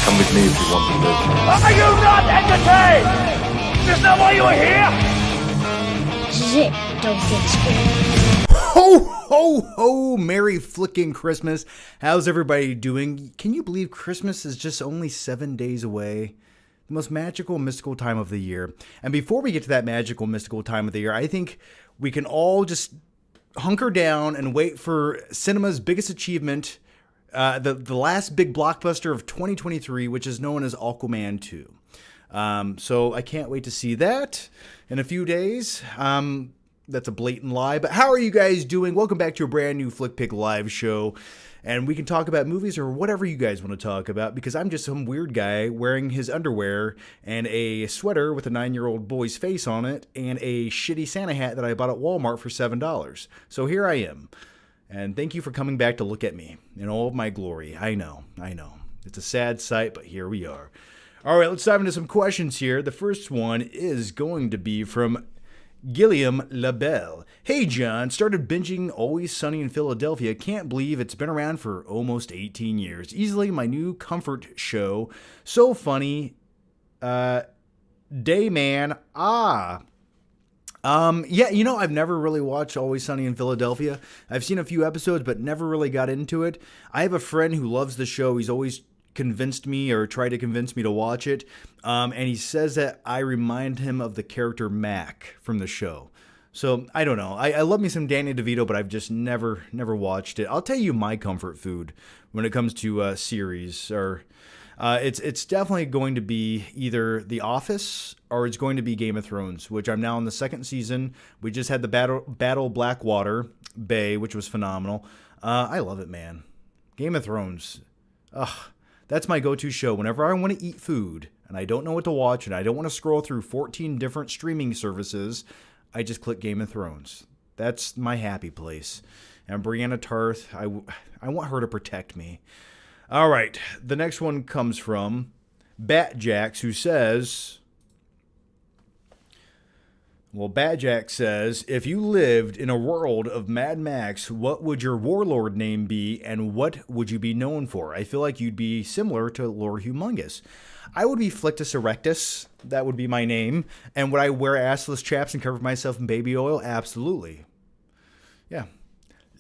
Come with me if you want to live. Are you not entertained? Is that why you are here? Zip, don't think scared. Ho, ho, ho, Merry flicking Christmas. How's everybody doing? Can you believe Christmas is just only 7 days away? The most magical, mystical time of the year. And before we get to that magical, mystical time of the year, I think we can all just hunker down and wait for cinema's biggest achievement, the last big blockbuster of 2023, which is known as Aquaman 2. So I can't wait to see that in a few days. That's a blatant lie, but how are you guys doing? Welcome back to a brand new Flick Pick live show, and we can talk about movies or whatever you guys want to talk about, because I'm just some weird guy wearing his underwear and a sweater with a 9-year-old boy's face on it and a shitty Santa hat that I bought at Walmart for $7. So here I am, and thank you for coming back to look at me in all of my glory. I know. It's a sad sight, but here we are. All right, let's dive into some questions here. The first one is going to be from Gilliam LaBelle. Hey John, started binging Always Sunny in Philadelphia. Can't believe it's been around for almost 18 years. Easily my new comfort show. So funny. Day man. Yeah, I've never really watched Always Sunny in Philadelphia. I've seen a few episodes, but never really got into it. I have a friend who loves the show. He's always convinced me or tried to convince me to watch it. And he says that I remind him of the character Mac from the show. So I don't know. I love me some Danny DeVito, but I've just never watched it. I'll tell you my comfort food when it comes to series, or it's definitely going to be either The Office or it's going to be Game of Thrones, which I'm now in the second season. We just had the Battle Blackwater Bay, which was phenomenal. I love it, man. Game of Thrones. Ugh. That's my go-to show whenever I want to eat food and I don't know what to watch and I don't want to scroll through 14 different streaming services. I just click Game of Thrones. That's my happy place. And Brianna Tarth, I want her to protect me. All right, the next one comes from Batjax, who says... Well, Badjack says, if you lived in a world of Mad Max, what would your warlord name be and what would you be known for? I feel like you'd be similar to Lord Humongous. I would be Flictus Erectus. That would be my name. And would I wear assless chaps and cover myself in baby oil? Absolutely. Yeah.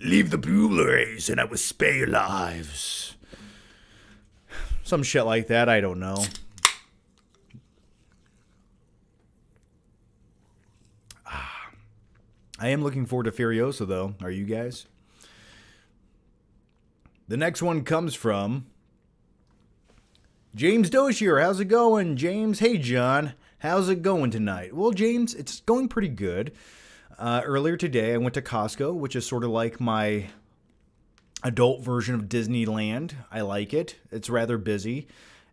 Leave the blueberries and I will spare your lives. Some shit like that. I don't know. I am looking forward to Furiosa, though. Are you guys? The next one comes from James Doshier. How's it going, James? Hey, John. How's it going tonight? Well, James, it's going pretty good. Earlier today, I went to Costco, which is sort of like my adult version of Disneyland. I like it. It's rather busy.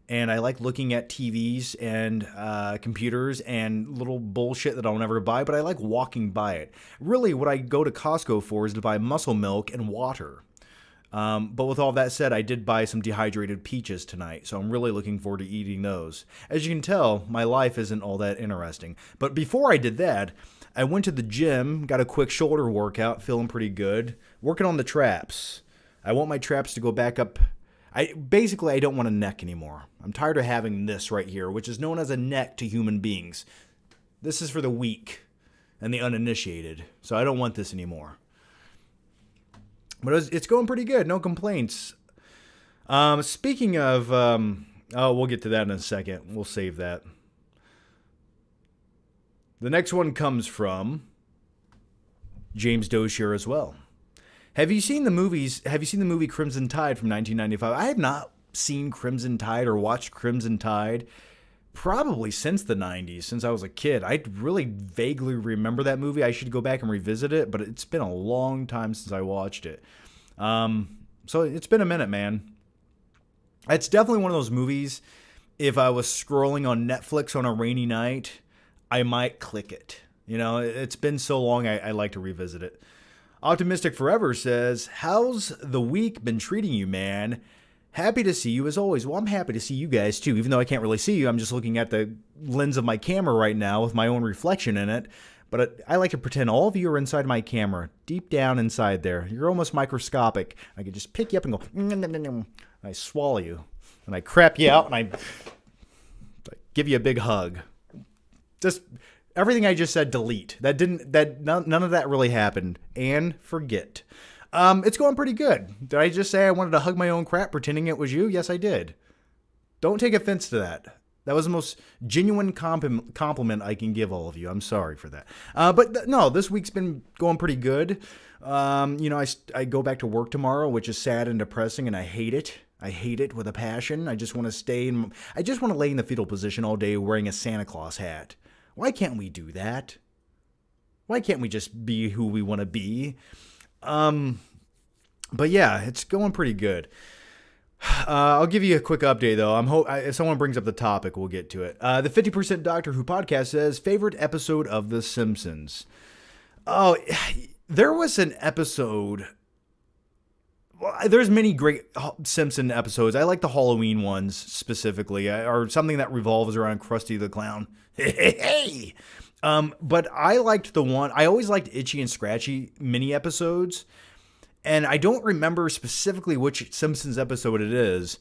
And I like looking at TVs and computers and little bullshit that I'll never buy, but I like walking by it. Really, what I go to Costco for is to buy muscle milk and water. But with all that said, I did buy some dehydrated peaches tonight, so I'm really looking forward to eating those. As you can tell, my life isn't all that interesting. But before I did that, I went to the gym, got a quick shoulder workout, feeling pretty good, working on the traps. I want my traps to go back up. I don't want a neck anymore. I'm tired of having this right here, which is known as a neck to human beings. This is for the weak and the uninitiated, so I don't want this anymore. But it's going pretty good, no complaints. Speaking of, we'll get to that in a second. We'll save that. The next one comes from James Dozier as well. Have you seen the movie Crimson Tide from 1995? I have not seen Crimson Tide or watched Crimson Tide probably since the 90s, since I was a kid. I really vaguely remember that movie. I should go back and revisit it, but it's been a long time since I watched it. So it's been a minute, man. It's definitely one of those movies, if I was scrolling on Netflix on a rainy night, I might click it. You know, it's been so long, I like to revisit it. Optimistic Forever says, how's the week been treating you, man? Happy to see you as always. Well, I'm happy to see you guys too, even though I can't really see you. I'm just looking at the lens of my camera right now with my own reflection in it. But I like to pretend all of you are inside my camera, deep down inside there. You're almost microscopic. I could just pick you up and go, and I swallow you, and I crap you out, and I give you a big hug. Just everything I just said, delete. None of that really happened. And forget. It's going pretty good. Did I just say I wanted to hug my own crap pretending it was you? Yes, I did. Don't take offense to that. That was the most genuine compliment I can give all of you. I'm sorry for that. No, this week's been going pretty good. I go back to work tomorrow, which is sad and depressing, and I hate it. I hate it with a passion. I just want to lay in the fetal position all day wearing a Santa Claus hat. Why can't we do that? Why can't we just be who we want to be? But yeah, it's going pretty good. I'll give you a quick update though. If someone brings up the topic, we'll get to it. The 50% Doctor Who podcast says, favorite episode of The Simpsons. Oh, there was an episode. Well, there's many great Simpson episodes. I like the Halloween ones specifically, or something that revolves around Krusty the Clown. Hey! But I always liked Itchy and Scratchy mini episodes. And I don't remember specifically which Simpsons episode it is,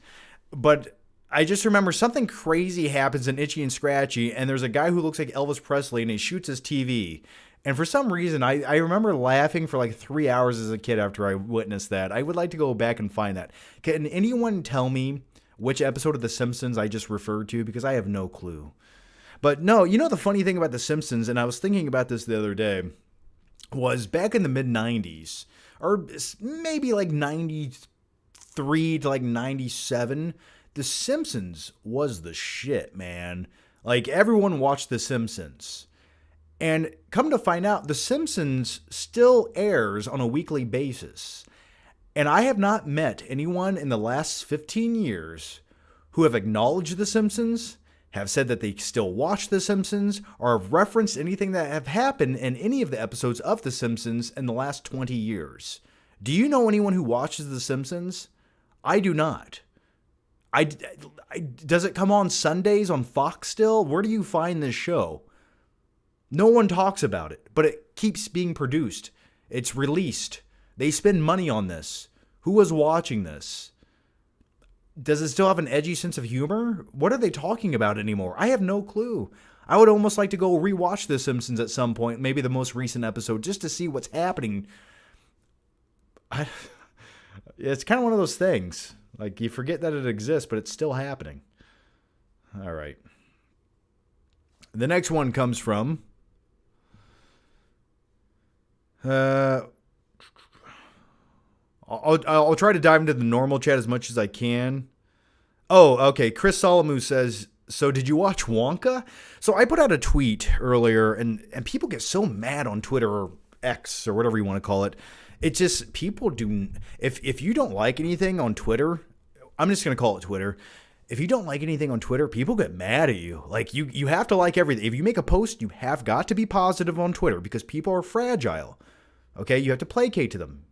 but I just remember something crazy happens in Itchy and Scratchy, and there's a guy who looks like Elvis Presley, and he shoots his TV. And for some reason, I remember laughing for like 3 hours as a kid after I witnessed that. I would like to go back and find that. Can anyone tell me which episode of The Simpsons I just referred to? Because I have no clue. But no, you know the funny thing about The Simpsons, and I was thinking about this the other day, was back in the mid-90s, or maybe like 93 to like 97, The Simpsons was the shit, man. Like, everyone watched The Simpsons. And come to find out, The Simpsons still airs on a weekly basis. And I have not met anyone in the last 15 years who have acknowledged The Simpsons, have said that they still watch The Simpsons, or have referenced anything that have happened in any of the episodes of The Simpsons in the last 20 years. Do you know anyone who watches The Simpsons? I do not. Does it come on Sundays on Fox still? Where do you find this show? No one talks about it, but it keeps being produced. It's released. They spend money on this. Who was watching this? Does it still have an edgy sense of humor? What are they talking about anymore? I have no clue. I would almost like to go rewatch The Simpsons at some point, maybe the most recent episode, just to see what's happening. It's kind of one of those things. Like, you forget that it exists, but it's still happening. All right. The next one comes from... I'll try to dive into the normal chat as much as I can. Oh, okay. Chris Solomu says, so did you watch Wonka? So I put out a tweet earlier, and people get so mad on Twitter, or X, or whatever you want to call it. It's just, people do... If you don't like anything on Twitter, I'm just going to call it Twitter. If you don't like anything on Twitter, people get mad at you. Like, you have to like everything. If you make a post, you have got to be positive on Twitter, because people are fragile. Okay? You have to placate to them.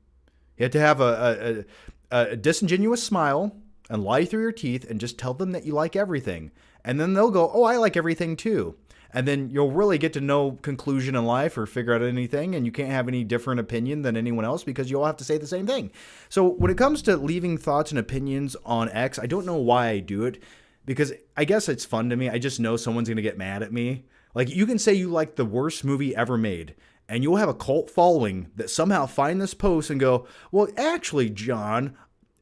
You have to have a disingenuous smile and lie through your teeth and just tell them that you like everything. And then they'll go, oh, I like everything too. And then you'll really get to no conclusion in life or figure out anything, and you can't have any different opinion than anyone else because you all have to say the same thing. So when it comes to leaving thoughts and opinions on X, I don't know why I do it, because I guess it's fun to me. I just know someone's going to get mad at me. Like, you can say you like the worst movie ever made, and you'll have a cult following that somehow find this post and go, well, actually, John,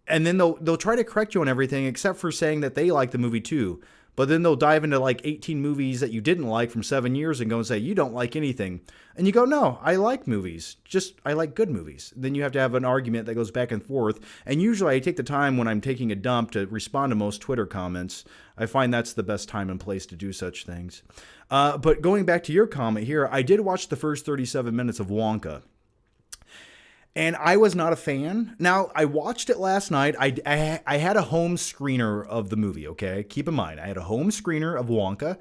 and then they'll try to correct you on everything except for saying that they like the movie too. But then they'll dive into like 18 movies that you didn't like from 7 years and go and say, you don't like anything. And you go, no, I like movies. Just, I like good movies. Then you have to have an argument that goes back and forth. And usually I take the time when I'm taking a dump to respond to most Twitter comments. I find that's the best time and place to do such things. But going back to your comment here, I did watch the first 37 minutes of Wonka. And I was not a fan. Now, I watched it last night. I had a home screener of the movie, okay? Keep in mind, I had a home screener of Wonka,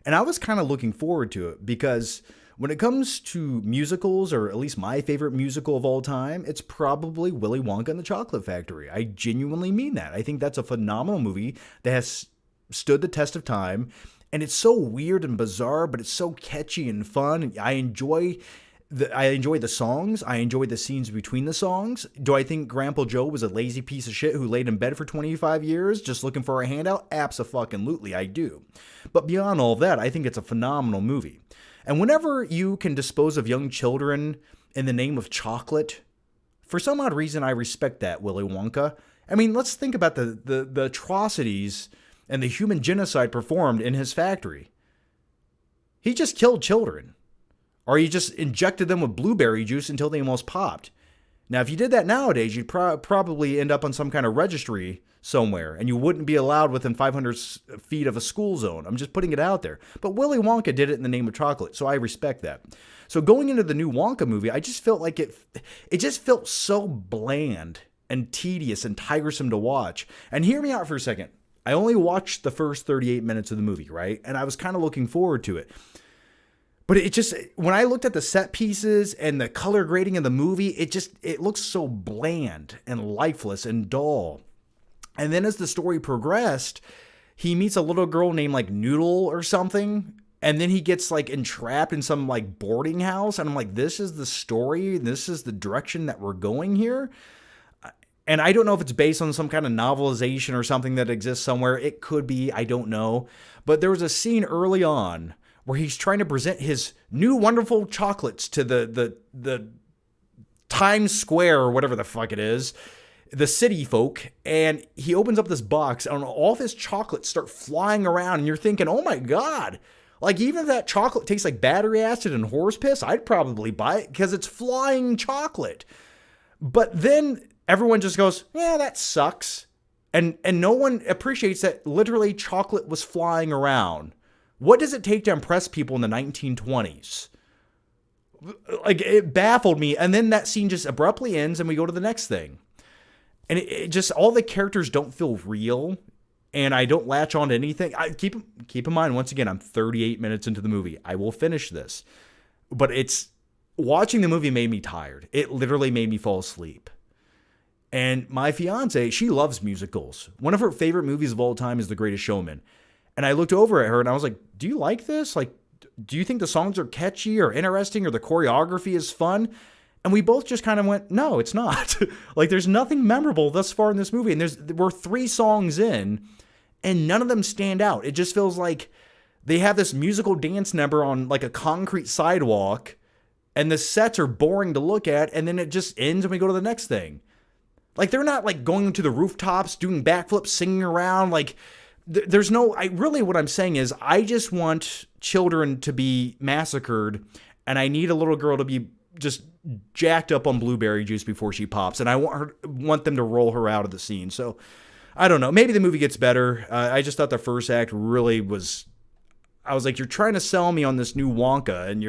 and I was kind of looking forward to it because when it comes to musicals, or at least my favorite musical of all time, it's probably Willy Wonka and the Chocolate Factory. I genuinely mean that. I think that's a phenomenal movie that has stood the test of time, and it's so weird and bizarre, but it's so catchy and fun. I enjoy the songs. I enjoy the scenes between the songs. Do I think Grandpa Joe was a lazy piece of shit who laid in bed for 25 years just looking for a handout? Abso-fucking-lutely, I do. But beyond all of that, I think it's a phenomenal movie. And whenever you can dispose of young children in the name of chocolate, for some odd reason, I respect that, Willy Wonka. I mean, let's think about the atrocities and the human genocide performed in his factory. He just killed children. Or you just injected them with blueberry juice until they almost popped. Now, if you did that nowadays, you'd probably end up on some kind of registry somewhere, and you wouldn't be allowed within 500 feet of a school zone. I'm just putting it out there. But Willy Wonka did it in the name of chocolate, so I respect that. So going into the new Wonka movie, I just felt like it just felt so bland and tedious and tiresome to watch. And hear me out for a second. I only watched the first 38 minutes of the movie, right? And I was kind of looking forward to it. But it just, when I looked at the set pieces and the color grading of the movie, it looks so bland and lifeless and dull. And then as the story progressed, he meets a little girl named like Noodle or something. And then he gets like entrapped in some like boarding house. And I'm like, this is the story. This is the direction that we're going here. And I don't know if it's based on some kind of novelization or something that exists somewhere. It could be, I don't know. But there was a scene early on where he's trying to present his new wonderful chocolates to the Times Square or whatever the fuck it is, the city folk, and he opens up this box and all of his chocolates start flying around, and you're thinking, oh my God, like even if that chocolate tastes like battery acid and horse piss, I'd probably buy it because it's flying chocolate. But then everyone just goes, yeah, that sucks. And no one appreciates that literally chocolate was flying around. What does it take to impress people in the 1920s? Like, it baffled me. And then that scene just abruptly ends and we go to the next thing. And it just, all the characters don't feel real. And I don't latch on to anything. Keep in mind, once again, I'm 38 minutes into the movie. I will finish this. But watching the movie made me tired. It literally made me fall asleep. And my fiance, she loves musicals. One of her favorite movies of all time is The Greatest Showman. And I looked over at her and I was like, do you like this? Like, do you think the songs are catchy or interesting or the choreography is fun? And we both just kind of went, no, it's not. Like, there's nothing memorable thus far in this movie. And we're 3 songs in and none of them stand out. It just feels like they have this musical dance number on like a concrete sidewalk and the sets are boring to look at. And then it just ends and we go to the next thing. Like, they're not like going to the rooftops, doing backflips, singing around. Like, there's no, what I'm saying is I just want children to be massacred and I need a little girl to be just jacked up on blueberry juice before she pops. And I want them to roll her out of the scene. So I don't know. Maybe the movie gets better. I just thought the first act really was, I was like, you're trying to sell me on this new Wonka and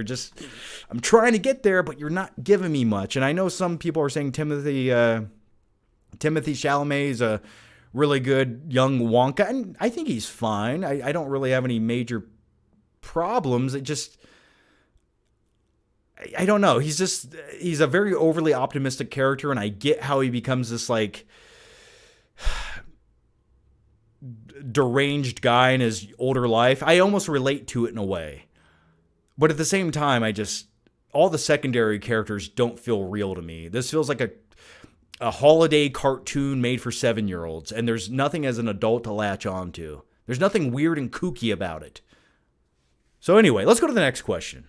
I'm trying to get there, but you're not giving me much. And I know some people are saying Timothy Chalamet is a really good young Wonka, and I think he's fine. I don't really have any major problems. I don't know. He's a very overly optimistic character, and I get how he becomes this like deranged guy in his older life. I almost relate to it in a way. But at the same time, all the secondary characters don't feel real to me. This feels like a holiday cartoon made for 7-year-olds, and there's nothing as an adult to latch on to. There's nothing weird and kooky about it. So anyway, let's go to the next question.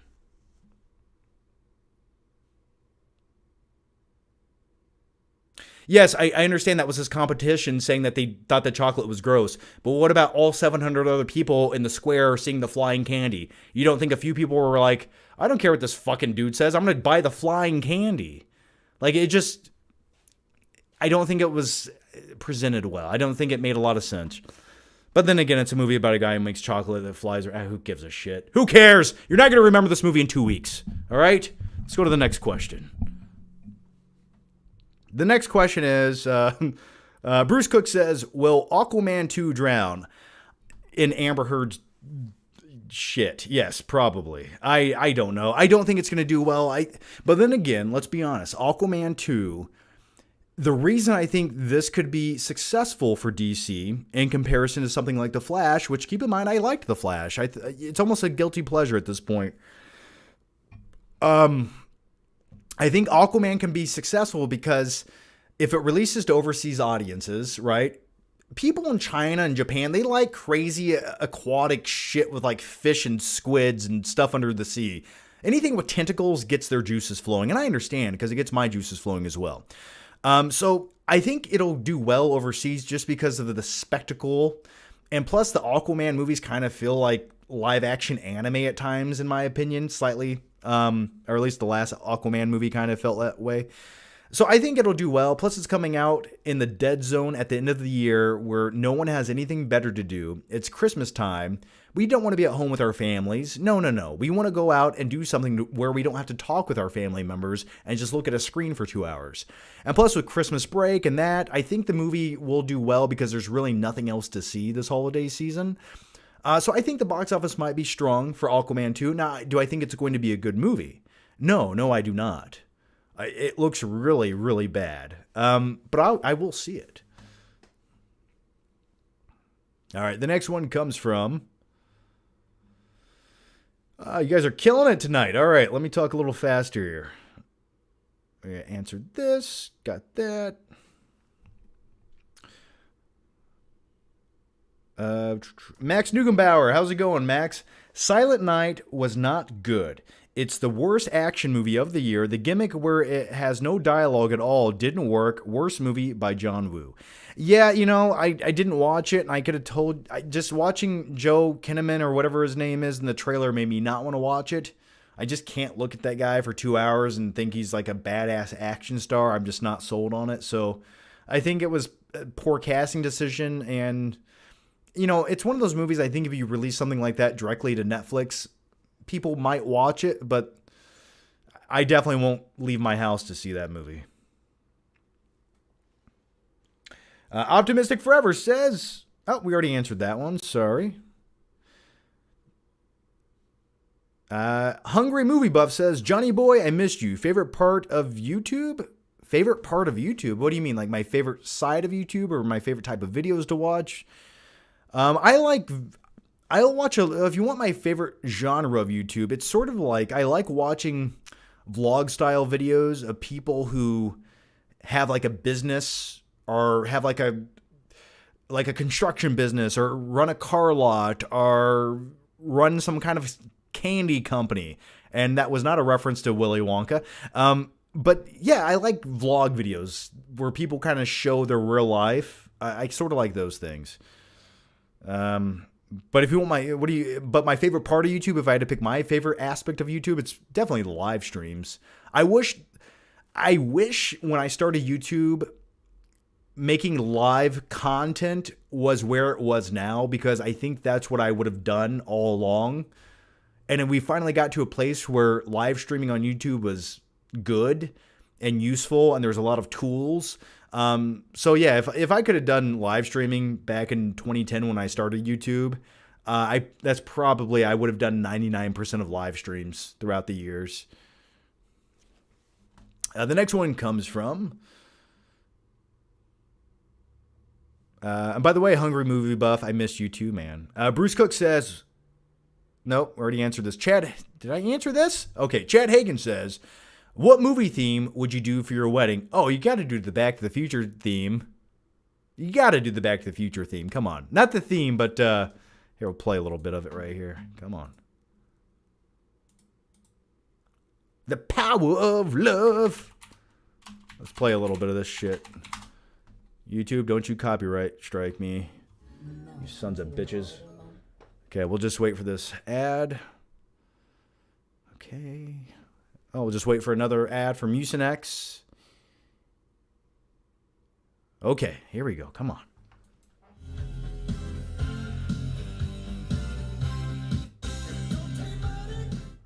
Yes, I understand that was his competition saying that they thought the chocolate was gross. But what about all 700 other people in the square seeing the flying candy? You don't think a few people were like, I don't care what this fucking dude says. I'm going to buy the flying candy. Like, it just... I don't think it was presented well. I don't think it made a lot of sense. But then again, it's a movie about a guy who makes chocolate that flies around. Who gives a shit? Who cares? You're not going to remember this movie in 2 weeks. All right? Let's go to the next question. The next question is, Bruce Cook says, will Aquaman 2 drown in Amber Heard's shit? Yes, probably. I don't know. I don't think it's going to do well. But then again, let's be honest. Aquaman 2, the reason I think this could be successful for DC in comparison to something like The Flash, which keep in mind, I liked The Flash. It's almost a guilty pleasure at this point. I think Aquaman can be successful because if it releases to overseas audiences, right? People in China and Japan, they like crazy aquatic shit with like fish and squids and stuff under the sea. Anything with tentacles gets their juices flowing. And I understand because it gets my juices flowing as well. So I think it'll do well overseas just because of the spectacle. And plus the Aquaman movies kind of feel like live action anime at times, in my opinion, slightly. Or at least the last Aquaman movie kind of felt that way. So I think it'll do well. Plus it's coming out in the dead zone at the end of the year where no one has anything better to do. It's Christmas time. We don't want to be at home with our families. No. We want to go out and do something where we don't have to talk with our family members and just look at a screen for 2 hours. And plus with Christmas break and that, I think the movie will do well because there's really nothing else to see this holiday season. So I think the box office might be strong for Aquaman 2. Now, do I think it's going to be a good movie? No, I do not. It looks really, really bad. But I will see it. All right, the next one comes from... you guys are killing it tonight. All right, let me talk a little faster here. I answered this, got that. Max Nugenbauer, how's it going, Max? Silent Night was not good. It's the worst action movie of the year. The gimmick where it has no dialogue at all didn't work. Worst movie by John Woo. Yeah, I didn't watch it, and I could have told... just watching Joe Kinnaman or whatever his name is in the trailer made me not want to watch it. I just can't look at that guy for 2 hours and think he's like a badass action star. I'm just not sold on it. So I think it was a poor casting decision, and... it's one of those movies I think if you release something like that directly to Netflix, people might watch it, but I definitely won't leave my house to see that movie. Optimistic Forever says... Oh, we already answered that one. Sorry. Hungry Movie Buff says, Johnny Boy, I missed you. Favorite part of YouTube? Favorite part of YouTube? What do you mean? Like my favorite side of YouTube or my favorite type of videos to watch? I'll watch if you want my favorite genre of YouTube, it's sort of like, I like watching vlog style videos of people who have like a business or have like a construction business or run a car lot or run some kind of candy company. And that was not a reference to Willy Wonka. But yeah, I like vlog videos where people kind of show their real life. I sort of like those things. But if you want my favorite part of YouTube, if I had to pick my favorite aspect of YouTube, it's definitely the live streams. I wish when I started YouTube, making live content was where it was now, because I think that's what I would have done all along. And then we finally got to a place where live streaming on YouTube was good and useful, and there's a lot of tools. So yeah, if I could have done live streaming back in 2010 when I started YouTube, I would have done 99% of live streams throughout the years. The next one comes from, and by the way, Hungry Movie Buff, I missed you too, man. Bruce Cook says, nope, already answered this. Chad, did I answer this? Okay, Chad Hagen says, what movie theme would you do for your wedding? Oh, you got to do the Back to the Future theme. You got to do the Back to the Future theme. Come on. Not the theme, but here, we'll play a little bit of it right here. Come on. The power of love. Let's play a little bit of this shit. YouTube, don't you copyright strike me. You sons of bitches. Okay, we'll just wait for this ad. Okay. Oh, we'll just wait for another ad from Mucinex. Okay, here we go. Come on.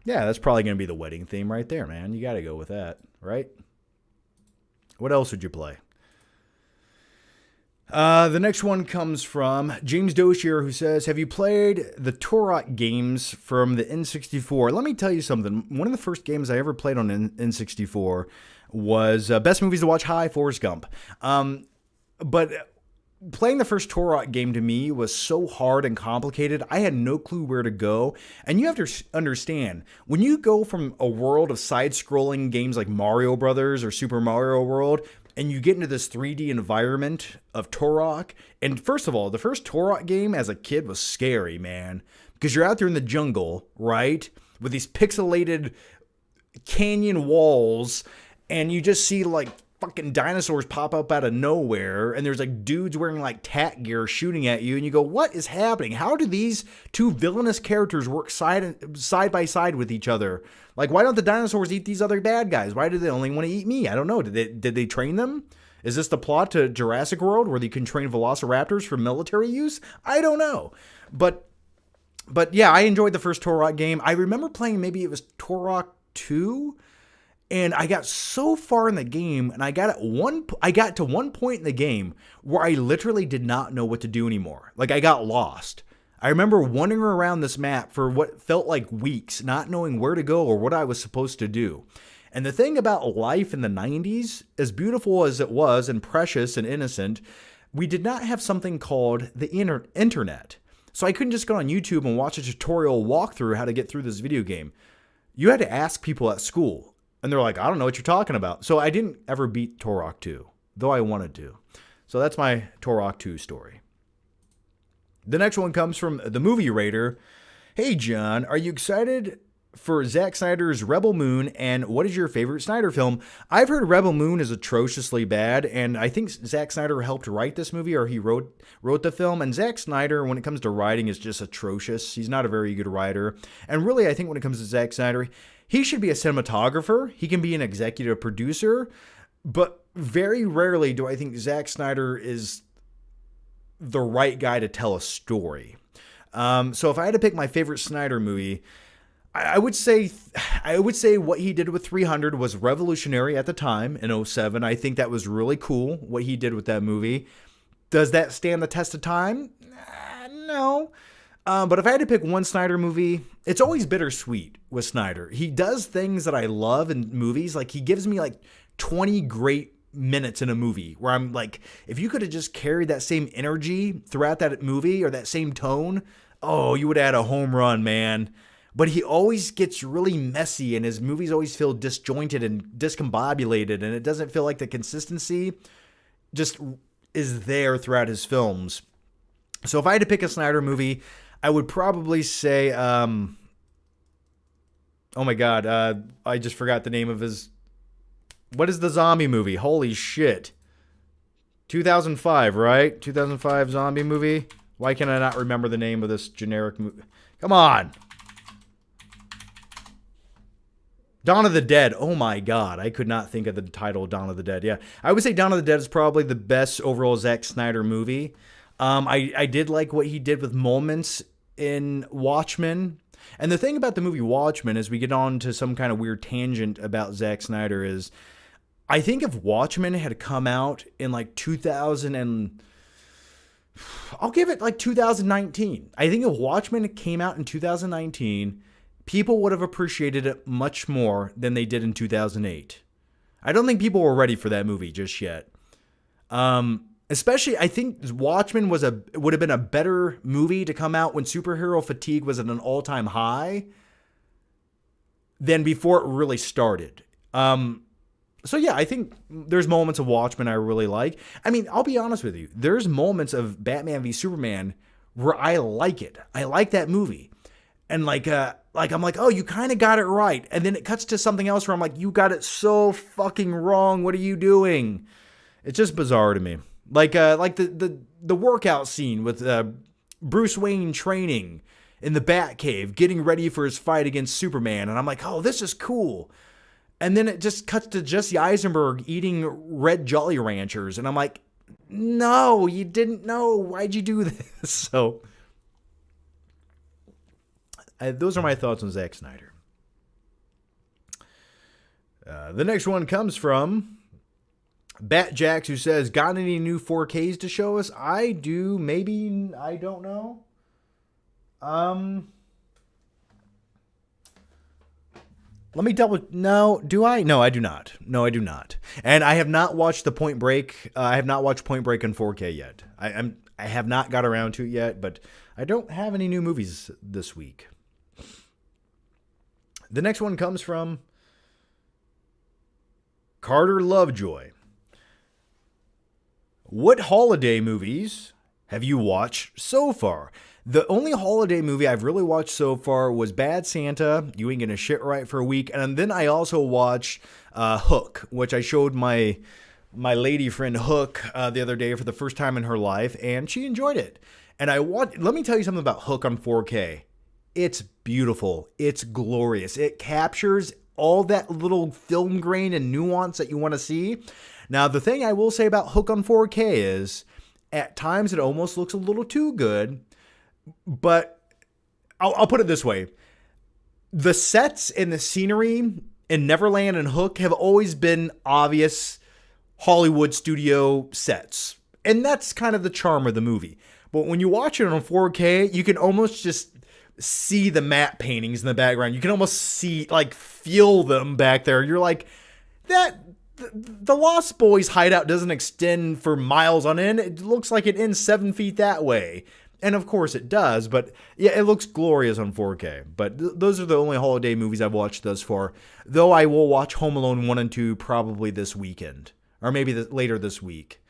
Yeah, that's probably going to be the wedding theme right there, man. You got to go with that, right? What else would you play? The next one comes from James Doshier, who says, have you played the Turok games from the N64? Let me tell you something. One of the first games I ever played on N64 was Best Movies to Watch High, Forrest Gump. But playing the first Turok game to me was so hard and complicated. I had no clue where to go. And you have to understand, when you go from a world of side-scrolling games like Mario Brothers or Super Mario World, and you get into this 3D environment of Turok, and first of all, the first Turok game as a kid was scary, man. Because you're out there in the jungle, right? With these pixelated canyon walls, and you just see like fucking dinosaurs pop up out of nowhere, and there's like dudes wearing like tat gear shooting at you, and you go, what is happening? How do these two villainous characters work side by side with each other? Like, why don't the dinosaurs eat these other bad guys? Why do they only want to eat me? I don't know. Did they train them? Is this the plot to Jurassic World where they can train velociraptors for military use? I don't know. But yeah, I enjoyed the first Turok game. I remember playing, maybe it was Turok 2, and I got so far in the game, and I got to one point in the game where I literally did not know what to do anymore. Like, I got lost. I remember wandering around this map for what felt like weeks, not knowing where to go or what I was supposed to do. And the thing about life in the 90s, as beautiful as it was and precious and innocent, we did not have something called the internet. So I couldn't just go on YouTube and watch a tutorial walkthrough how to get through this video game. You had to ask people at school. And they're like, I don't know what you're talking about. So I didn't ever beat Turok 2, though I wanted to. So that's my Turok 2 story. The next one comes from the Movie Raider. Hey, John, are you excited for Zack Snyder's Rebel Moon, and what is your favorite Snyder film? I've heard Rebel Moon is atrociously bad, and I think Zack Snyder helped write this movie, or he wrote the film, and Zack Snyder, when it comes to writing, is just atrocious. He's not a very good writer, and really, I think when it comes to Zack Snyder, he should be a cinematographer, he can be an executive producer, but very rarely do I think Zack Snyder is the right guy to tell a story. So if I had to pick my favorite Snyder movie, I would say what he did with 300 was revolutionary at the time in 2007. I think that was really cool, what he did with that movie. Does that stand the test of time? No. But if I had to pick one Snyder movie, it's always bittersweet with Snyder. He does things that I love in movies. Like, he gives me like 20 great minutes in a movie where I'm like, if you could have just carried that same energy throughout that movie or that same tone, oh, you would have had a home run, man. But he always gets really messy, and his movies always feel disjointed and discombobulated, and it doesn't feel like the consistency just is there throughout his films. So if I had to pick a Snyder movie, I would probably say, oh my God, I just forgot the name of his, what is the zombie movie? Holy shit. 2005, right? 2005 zombie movie? Why can I not remember the name of this generic movie? Come on. Dawn of the Dead. Oh my God. I could not think of the title Dawn of the Dead. Yeah. I would say Dawn of the Dead is probably the best overall Zack Snyder movie. I did like what he did with moments in Watchmen. And the thing about the movie Watchmen, as we get on to some kind of weird tangent about Zack Snyder, is I think if Watchmen had come out in like 2000 and I'll give it like 2019. I think if Watchmen came out in 2019, people would have appreciated it much more than they did in 2008. I don't think people were ready for that movie just yet. Especially, I think Watchmen would have been a better movie to come out when superhero fatigue was at an all-time high than before it really started. So yeah, I think there's moments of Watchmen I really like. I mean, I'll be honest with you. There's moments of Batman v Superman where I like it. I like that movie. And I'm like, oh, you kind of got it right. And then it cuts to something else where I'm like, you got it so fucking wrong. What are you doing? It's just bizarre to me. Like the workout scene with Bruce Wayne training in the Batcave, getting ready for his fight against Superman. And I'm like, oh, this is cool. And then it just cuts to Jesse Eisenberg eating red Jolly Ranchers. And I'm like, no, you didn't know. Why'd you do this? So those are my thoughts on Zack Snyder. The next one comes from Batjax, who says, got any new 4Ks to show us? I do. Maybe. I don't know. Let me double. No, do I? No, I do not. No, I do not. And I have not watched the Point Break. I have not watched Point Break in 4K yet. I have not got around to it yet, but I don't have any new movies this week. The next one comes from Carter Lovejoy. What holiday movies have you watched so far? The only holiday movie I've really watched so far was Bad Santa, You Ain't Gonna Shit Right for a Week, and then I also watched Hook, which I showed my lady friend Hook the other day for the first time in her life, and she enjoyed it. And let me tell you something about Hook on 4K. It's beautiful. It's glorious. It captures all that little film grain and nuance that you want to see. Now, the thing I will say about Hook on 4K is, at times it almost looks a little too good, but I'll put it this way. The sets and the scenery in Neverland and Hook have always been obvious Hollywood studio sets. And that's kind of the charm of the movie. But when you watch it on 4K, you can almost just see the matte paintings in the background. You can almost feel them back there. You're like, the Lost Boys hideout doesn't extend for miles on end. It looks like it ends 7 feet that way. And of course it does, but yeah, it looks glorious on 4K. But those are the only holiday movies I've watched thus far. Though I will watch Home Alone 1 and 2 probably this weekend. Or maybe later this week.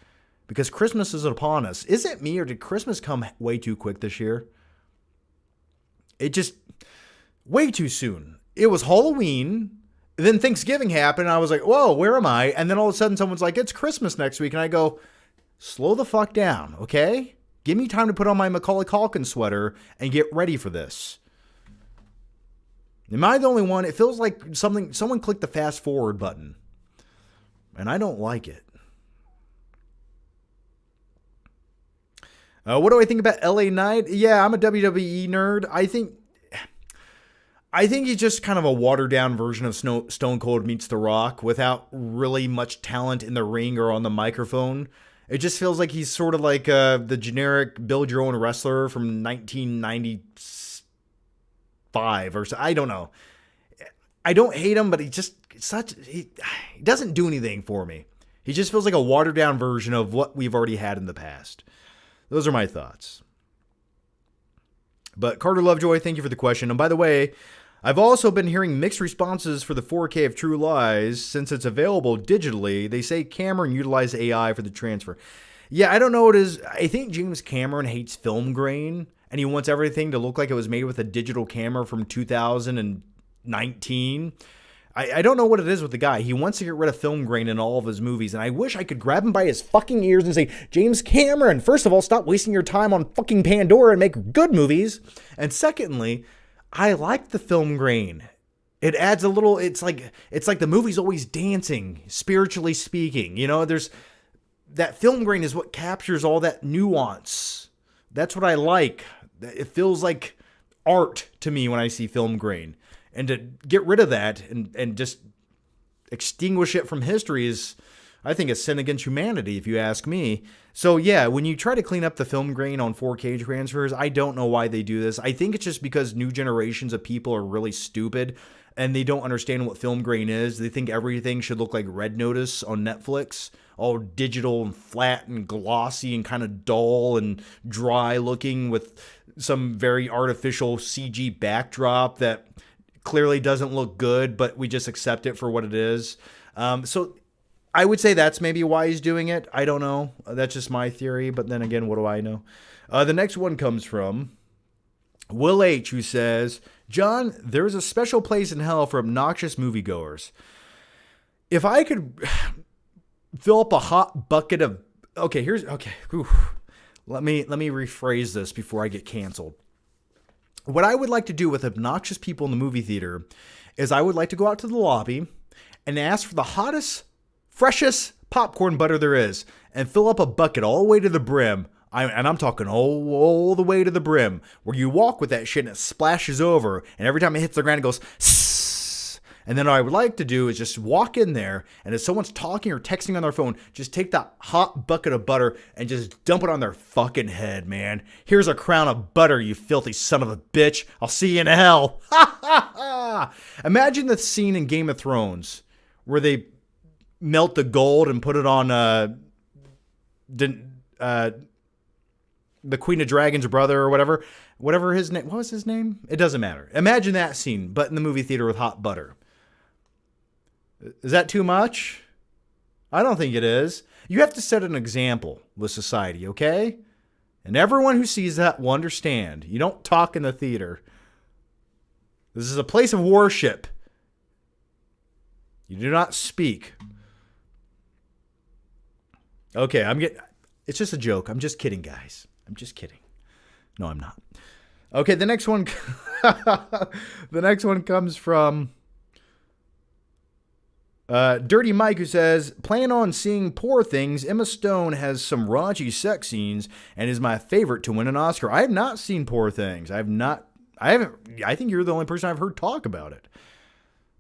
Because Christmas is upon us. Is it me, or did Christmas come way too quick this year? It just, way too soon. It was Halloween, then Thanksgiving happened, and I was like, whoa, where am I? And then all of a sudden someone's like, it's Christmas next week. And I go, slow the fuck down, okay? Give me time to put on my Macaulay Culkin sweater and get ready for this. Am I the only one? It feels like someone clicked the fast forward button. And I don't like it. What do I think about LA Knight? Yeah, I'm a WWE nerd. I think he's just kind of a watered down version of Stone Cold meets The Rock without really much talent in the ring or on the microphone. It just feels like he's sort of like the generic build your own wrestler from 1995 or so. I don't know. I don't hate him, but he doesn't do anything for me. He just feels like a watered down version of what we've already had in the past. Those are my thoughts. But Carter Lovejoy, thank you for the question. And by the way, I've also been hearing mixed responses for the 4K of True Lies since it's available digitally. They say Cameron utilized AI for the transfer. Yeah, I don't know what it is. I think James Cameron hates film grain, and he wants everything to look like it was made with a digital camera from 2019. I don't know what it is with the guy. He wants to get rid of film grain in all of his movies, and I wish I could grab him by his fucking ears and say, James Cameron, first of all, stop wasting your time on fucking Pandora and make good movies. And secondly, I like the film grain. It adds a little, it's like the movie's always dancing, spiritually speaking. You know, there's that film grain is what captures all that nuance. That's what I like. It feels like art to me when I see film grain. And to get rid of that and just extinguish it from history is, I think, a sin against humanity, if you ask me. So yeah, when you try to clean up the film grain on 4K transfers, I don't know why they do this. I think it's just because new generations of people are really stupid and they don't understand what film grain is. They think everything should look like Red Notice on Netflix, all digital and flat and glossy and kind of dull and dry looking with some very artificial CG backdrop that clearly doesn't look good, but we just accept it for what it is. So I would say that's maybe why he's doing it. I don't know. That's just my theory. But then again, what do I know? The next one comes from Will H, who says, John, there's a special place in hell for obnoxious moviegoers. If I could fill up a hot bucket of... Okay. Let me rephrase this before I get canceled. What I would like to do with obnoxious people in the movie theater is I would like to go out to the lobby and ask for the hottest, freshest popcorn butter there is and fill up a bucket all the way to the brim. I'm talking all the way to the brim, where you walk with that shit and it splashes over, and every time it hits the ground, it goes sss. And then what I would like to do is just walk in there, and if someone's talking or texting on their phone, just take that hot bucket of butter and just dump it on their fucking head, man. Here's a crown of butter, you filthy son of a bitch. I'll see you in hell. Ha ha ha! Imagine the scene in Game of Thrones where they melt the gold and put it on the Queen of Dragons' brother or whatever his name. What was his name? It doesn't matter. Imagine that scene, but in the movie theater with hot butter. Is that too much? I don't think it is. You have to set an example with society, okay? And everyone who sees that will understand. You don't talk in the theater. This is a place of worship. You do not speak. Okay, it's just a joke. I'm just kidding, guys. I'm just kidding. No, I'm not. Okay, the next one comes from Dirty Mike, who says, plan on seeing Poor Things. Emma Stone has some raunchy sex scenes and is my favorite to win an Oscar. I have not seen Poor Things. I think you're the only person I've heard talk about it.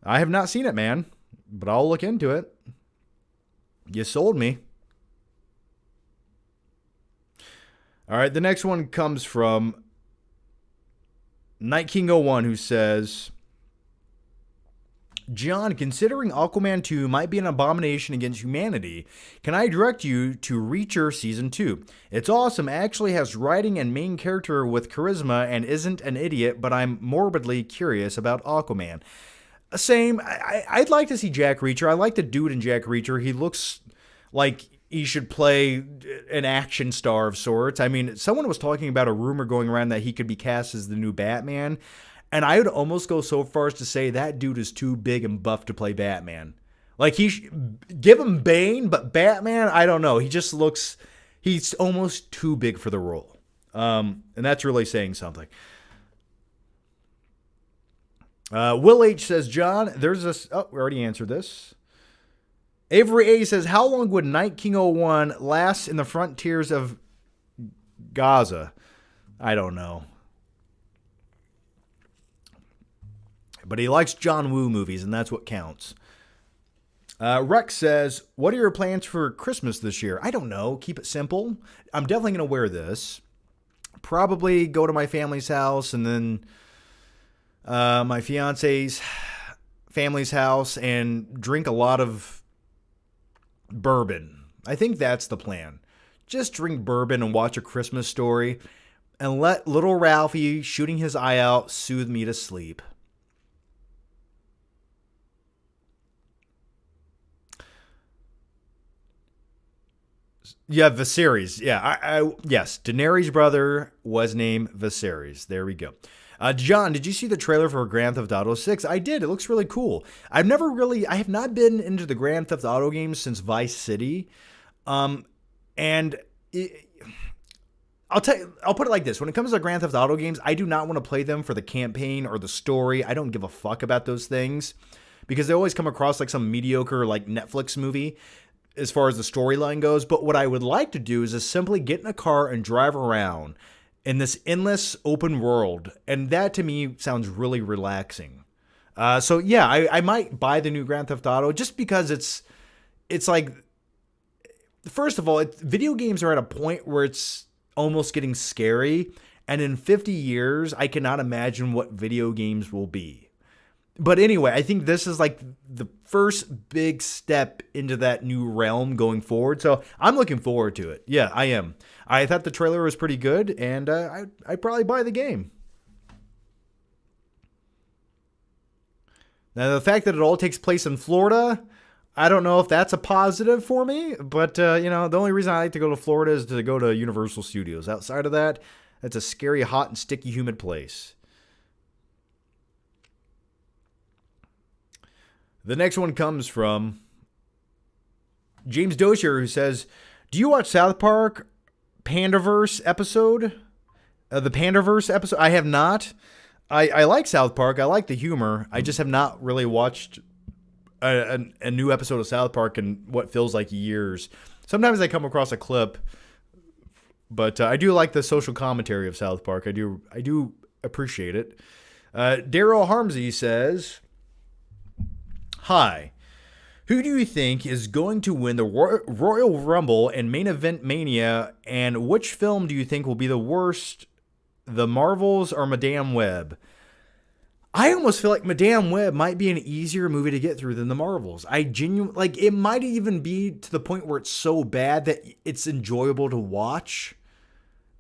I have not seen it, man, but I'll look into it. You sold me. All right, the next one comes from Night King 01, who says, John, considering Aquaman 2 might be an abomination against humanity, can I direct you to Reacher Season 2? It's awesome, actually has writing and main character with charisma and isn't an idiot, but I'm morbidly curious about Aquaman. Same, I'd like to see Jack Reacher. I like the dude in Jack Reacher. He looks like he should play an action star of sorts. I mean, someone was talking about a rumor going around that he could be cast as the new Batman. And I would almost go so far as to say that dude is too big and buff to play Batman. Like, give him Bane, but Batman, I don't know. He's almost too big for the role. And that's really saying something. Will H says, John, we already answered this. Avery A says, how long would Night King 01 last in the frontiers of Gaza? I don't know. But he likes John Woo movies, and that's what counts. Rex says, what are your plans for Christmas this year? I don't know. Keep it simple. I'm definitely going to wear this. Probably go to my family's house, and then my fiance's family's house, and drink a lot of bourbon. I think that's the plan. Just drink bourbon and watch A Christmas Story and let little Ralphie shooting his eye out soothe me to sleep. Yeah, Viserys. Yeah, yes. Daenerys' brother was named Viserys. There we go. John, did you see the trailer for Grand Theft Auto 6? I did. It looks really cool. I have not been into the Grand Theft Auto games since Vice City. I'll put it like this. When it comes to Grand Theft Auto games, I do not want to play them for the campaign or the story. I don't give a fuck about those things because they always come across like some mediocre like Netflix movie as far as the storyline goes. But what I would like to do is just simply get in a car and drive around in this endless open world. And that to me sounds really relaxing. So yeah, I might buy the new Grand Theft Auto just because it's like, first of all, video games are at a point where it's almost getting scary. And in 50 years, I cannot imagine what video games will be. But anyway, I think this is like the first big step into that new realm going forward. So I'm looking forward to it. Yeah, I am. I thought the trailer was pretty good, and I'd probably buy the game. Now, the fact that it all takes place in Florida, I don't know if that's a positive for me. But, the only reason I like to go to Florida is to go to Universal Studios. Outside of that, That's a scary, hot, and sticky, humid place. The next one comes from James Dozier, who says, do you watch South Park Pandaverse episode? The Pandaverse episode? I have not. I like South Park. I like the humor. I just have not really watched a new episode of South Park in what feels like years. Sometimes I come across a clip, but I do like the social commentary of South Park. I do appreciate it. Daryl Harmsey says, hi. Who do you think is going to win the Royal Rumble and Main Event Mania, and which film do you think will be the worst, The Marvels or Madame Web? I almost feel like Madame Web might be an easier movie to get through than The Marvels. I genuinely, like, it might even be to the point where it's so bad that it's enjoyable to watch.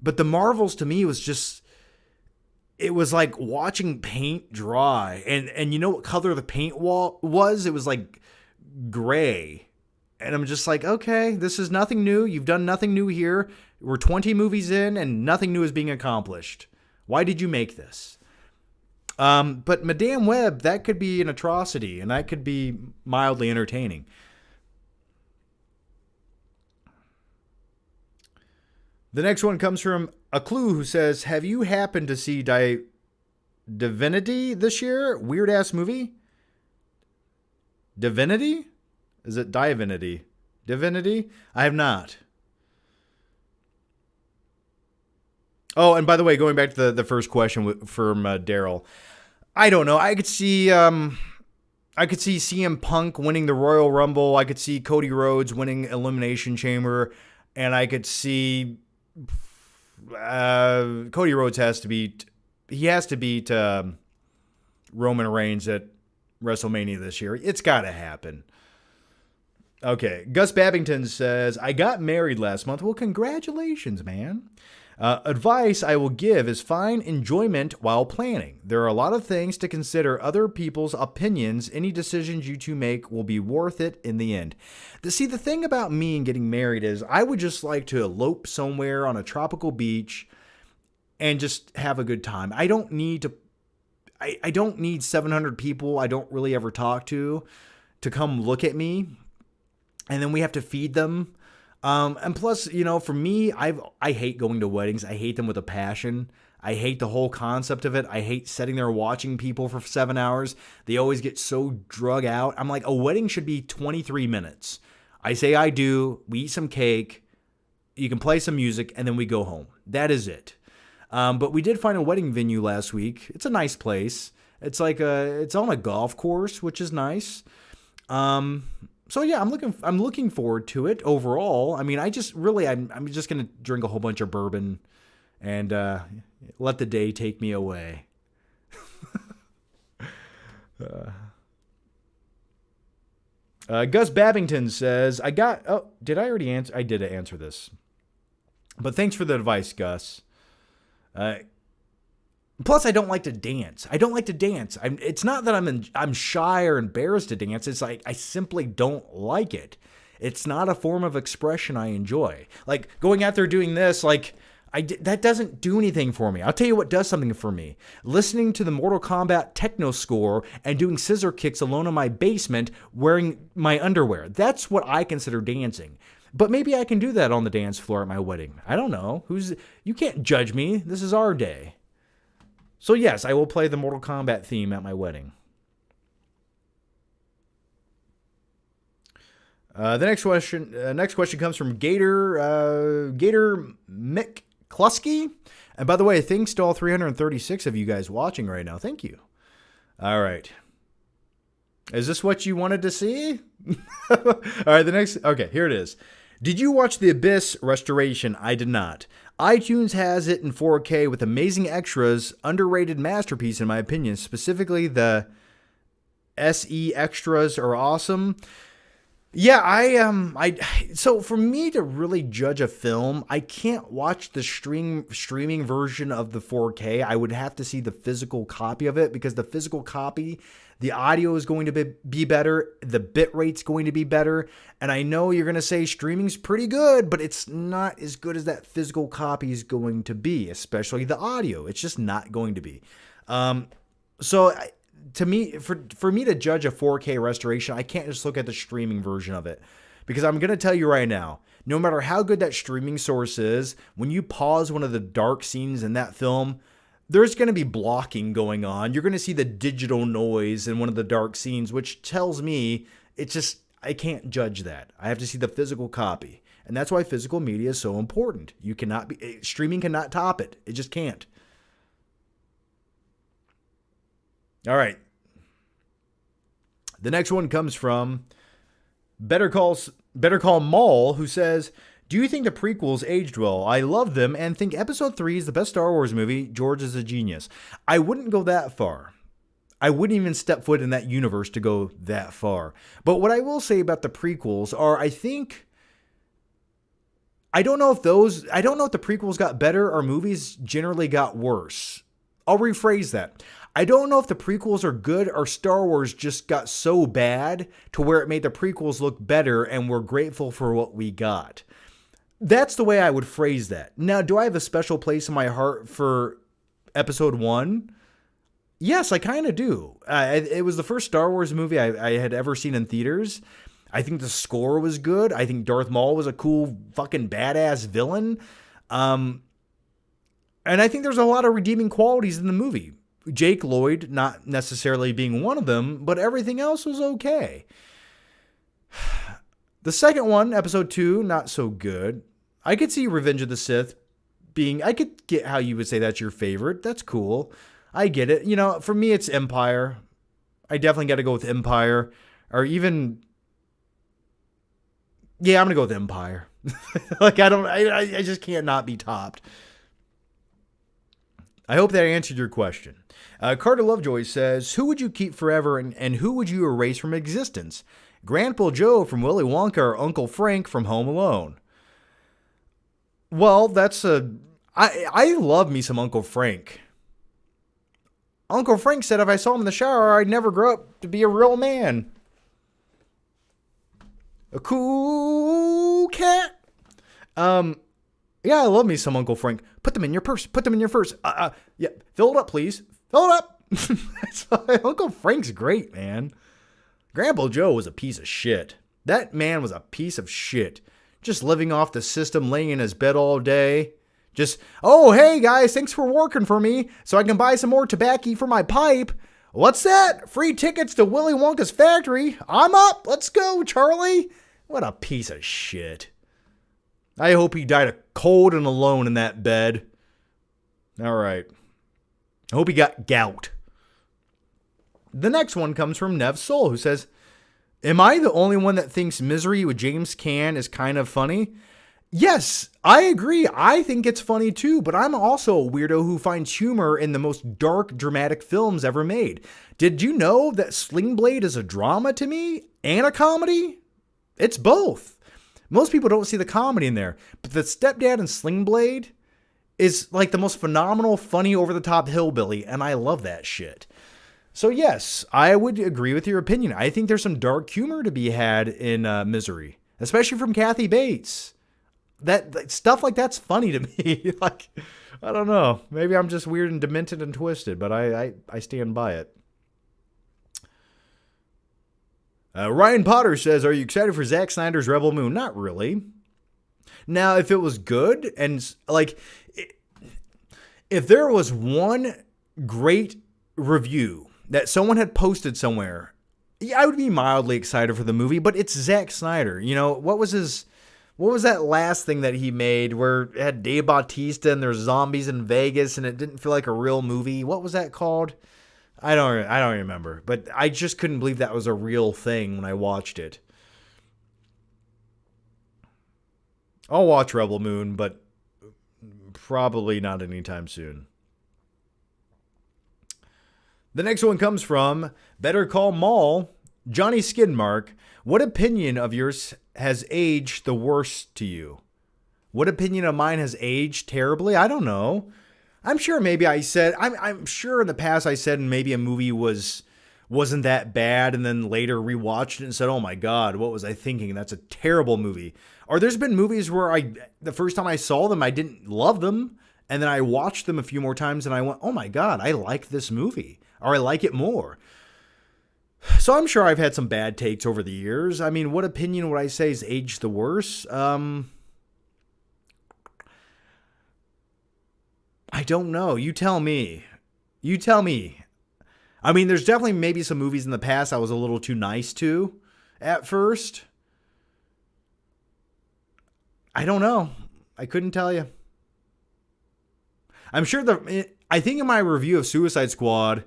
But The Marvels to me was just, it was like watching paint dry. And you know what color the paint was? It was like gray. And I'm just like, okay, this is nothing new. You've done nothing new here. We're 20 movies in and nothing new is being accomplished. Why did you make this? But Madame Web, that could be an atrocity, and that could be mildly entertaining. The next one comes from A Clue, who says, have you happened to see Divinity this year? Weird-ass movie? Divinity? Is it Divinity? Divinity? I have not. Oh, and by the way, going back to the first question from Daryl, I don't know. I could see CM Punk winning the Royal Rumble. I could see Cody Rhodes winning Elimination Chamber, and I could see Cody Rhodes has to beat Roman Reigns at WrestleMania this year. It's got to happen. Okay, Gus Babington says, I got married last month. Well, congratulations, man. Advice I will give is find enjoyment while planning. There are a lot of things to consider, other people's opinions. Any decisions you two make will be worth it in the end. See, the thing about me and getting married is I would just like to elope somewhere on a tropical beach and just have a good time. I don't need 700 people I don't really ever talk to come look at me, and then we have to feed them. And plus, for me, I hate going to weddings. I hate them with a passion. I hate the whole concept of it. I hate sitting there watching people for 7 hours. They always get so drug out. I'm like, a wedding should be 23 minutes. I say I do. We eat some cake. You can play some music, and then we go home. That is it. But we did find a wedding venue last week. It's a nice place. It's like it's on a golf course, which is nice. So yeah, I'm looking forward to it overall. I mean, I'm just gonna drink a whole bunch of bourbon and let the day take me away. Gus Babington says, did I already answer? I did answer this, but thanks for the advice, Gus. Plus, I don't like to dance. It's not that I'm shy or embarrassed to dance. It's like I simply don't like it. It's not a form of expression I enjoy. Like going out there doing this, that doesn't do anything for me. I'll tell you what does something for me. Listening to the Mortal Kombat techno score and doing scissor kicks alone in my basement wearing my underwear. That's what I consider dancing. But maybe I can do that on the dance floor at my wedding. I don't know. You can't judge me. This is our day. So yes, I will play the Mortal Kombat theme at my wedding. The next question comes from Gator McCluskey. And by the way, thanks to all 336 of you guys watching right now. Thank you. All right. Is this what you wanted to see? All right, okay, here it is. Did you watch The Abyss restoration? I did not. iTunes has it in 4K with amazing extras. Underrated masterpiece in my opinion. Specifically, the SE extras are awesome. Yeah, so for me to really judge a film, I can't watch the streaming version of the 4K. I would have to see the physical copy of it because the physical copy, the audio is going to be better, the bit rate's going to be better, and I know you're going to say streaming's pretty good, but it's not as good as that physical copy is going to be, especially the audio. It's just not going to be. So to me, for me to judge a 4K restoration, I can't just look at the streaming version of it. Because I'm going to tell you right now, no matter how good that streaming source is, when you pause one of the dark scenes in that film, there's going to be blocking going on. You're going to see the digital noise in one of the dark scenes, which tells me I can't judge that. I have to see the physical copy. And that's why physical media is so important. Streaming cannot top it. It just can't. All right. The next one comes from Better Call Maul, who says, do you think the prequels aged well? I love them and think episode 3 is the best Star Wars movie. George is a genius. I wouldn't go that far. I wouldn't even step foot in that universe to go that far. But what I will say about the prequels are, I don't know if the prequels got better or movies generally got worse. I'll rephrase that. I don't know if the prequels are good or Star Wars just got so bad to where it made the prequels look better and we're grateful for what we got. That's the way I would phrase that. Now, do I have a special place in my heart for episode 1? Yes, I kind of do. It was the first Star Wars movie I had ever seen in theaters. I think the score was good. I think Darth Maul was a cool fucking badass villain. And I think there's a lot of redeeming qualities in the movie. Jake Lloyd not necessarily being one of them, but everything else was okay. The second one, episode 2, not so good. I could see Revenge of the Sith I could get how you would say that's your favorite. That's cool. I get it. You know, for me, it's Empire. I definitely got to go with Empire. Or even, yeah, I'm going to go with Empire. I just can't not be topped. I hope that answered your question. Carter Lovejoy says, who would you keep forever and who would you erase from existence? Grandpa Joe from Willy Wonka or Uncle Frank from Home Alone? Well, I love me some Uncle Frank. Uncle Frank said if I saw him in the shower, I'd never grow up to be a real man. A cool cat. Yeah, I love me some Uncle Frank. Put them in your purse. Put them in your purse. Yeah, fill it up, please. Fill it up. Uncle Frank's great, man. Grandpa Joe was a piece of shit. That man was a piece of shit. Just living off the system, laying in his bed all day. Just, oh, hey, guys, thanks for working for me so I can buy some more tobacco for my pipe. What's that? Free tickets to Willy Wonka's factory. I'm up. Let's go, Charlie. What a piece of shit. I hope he died cold and alone in that bed. All right. I hope he got gout. The next one comes from Nev Soul, who says, am I the only one that thinks Misery with James Caan is kind of funny? Yes, I agree. I think it's funny too, but I'm also a weirdo who finds humor in the most dark, dramatic films ever made. Did you know that Sling Blade is a drama to me and a comedy? It's both. Most people don't see the comedy in there, but the stepdad in Sling Blade is like the most phenomenal, funny, over-the-top hillbilly, and I love that shit. So yes, I would agree with your opinion. I think there's some dark humor to be had in Misery, especially from Kathy Bates. That stuff like that's funny to me. Like, I don't know. Maybe I'm just weird and demented and twisted, but I stand by it. Ryan Potter says, are you excited for Zack Snyder's Rebel Moon? Not really. Now, if it was good and like, if there was one great review that someone had posted somewhere, yeah, I would be mildly excited for the movie, but it's Zack Snyder. You know, what was that last thing that he made where it had Dave Bautista and there's zombies in Vegas and it didn't feel like a real movie? What was that called? I don't remember, but I just couldn't believe that was a real thing when I watched it. I'll watch Rebel Moon, but probably not anytime soon. The next one comes from Better Call Maul, Johnny Skidmark, what opinion of yours has aged the worst to you? What opinion of mine has aged terribly? I don't know. I'm sure maybe I said, I'm sure in the past I said maybe a movie wasn't that bad, and then later rewatched it and said, oh my God, what was I thinking? That's a terrible movie. Or there's been movies where the first time I saw them, I didn't love them. And then I watched them a few more times and I went, oh my God, I like this movie, or I like it more. So I'm sure I've had some bad takes over the years. I mean, what opinion would I say is aged the worst? I don't know. You tell me. You tell me. I mean, there's definitely maybe some movies in the past I was a little too nice to at first. I don't know. I couldn't tell you. I'm sure I think in my review of Suicide Squad,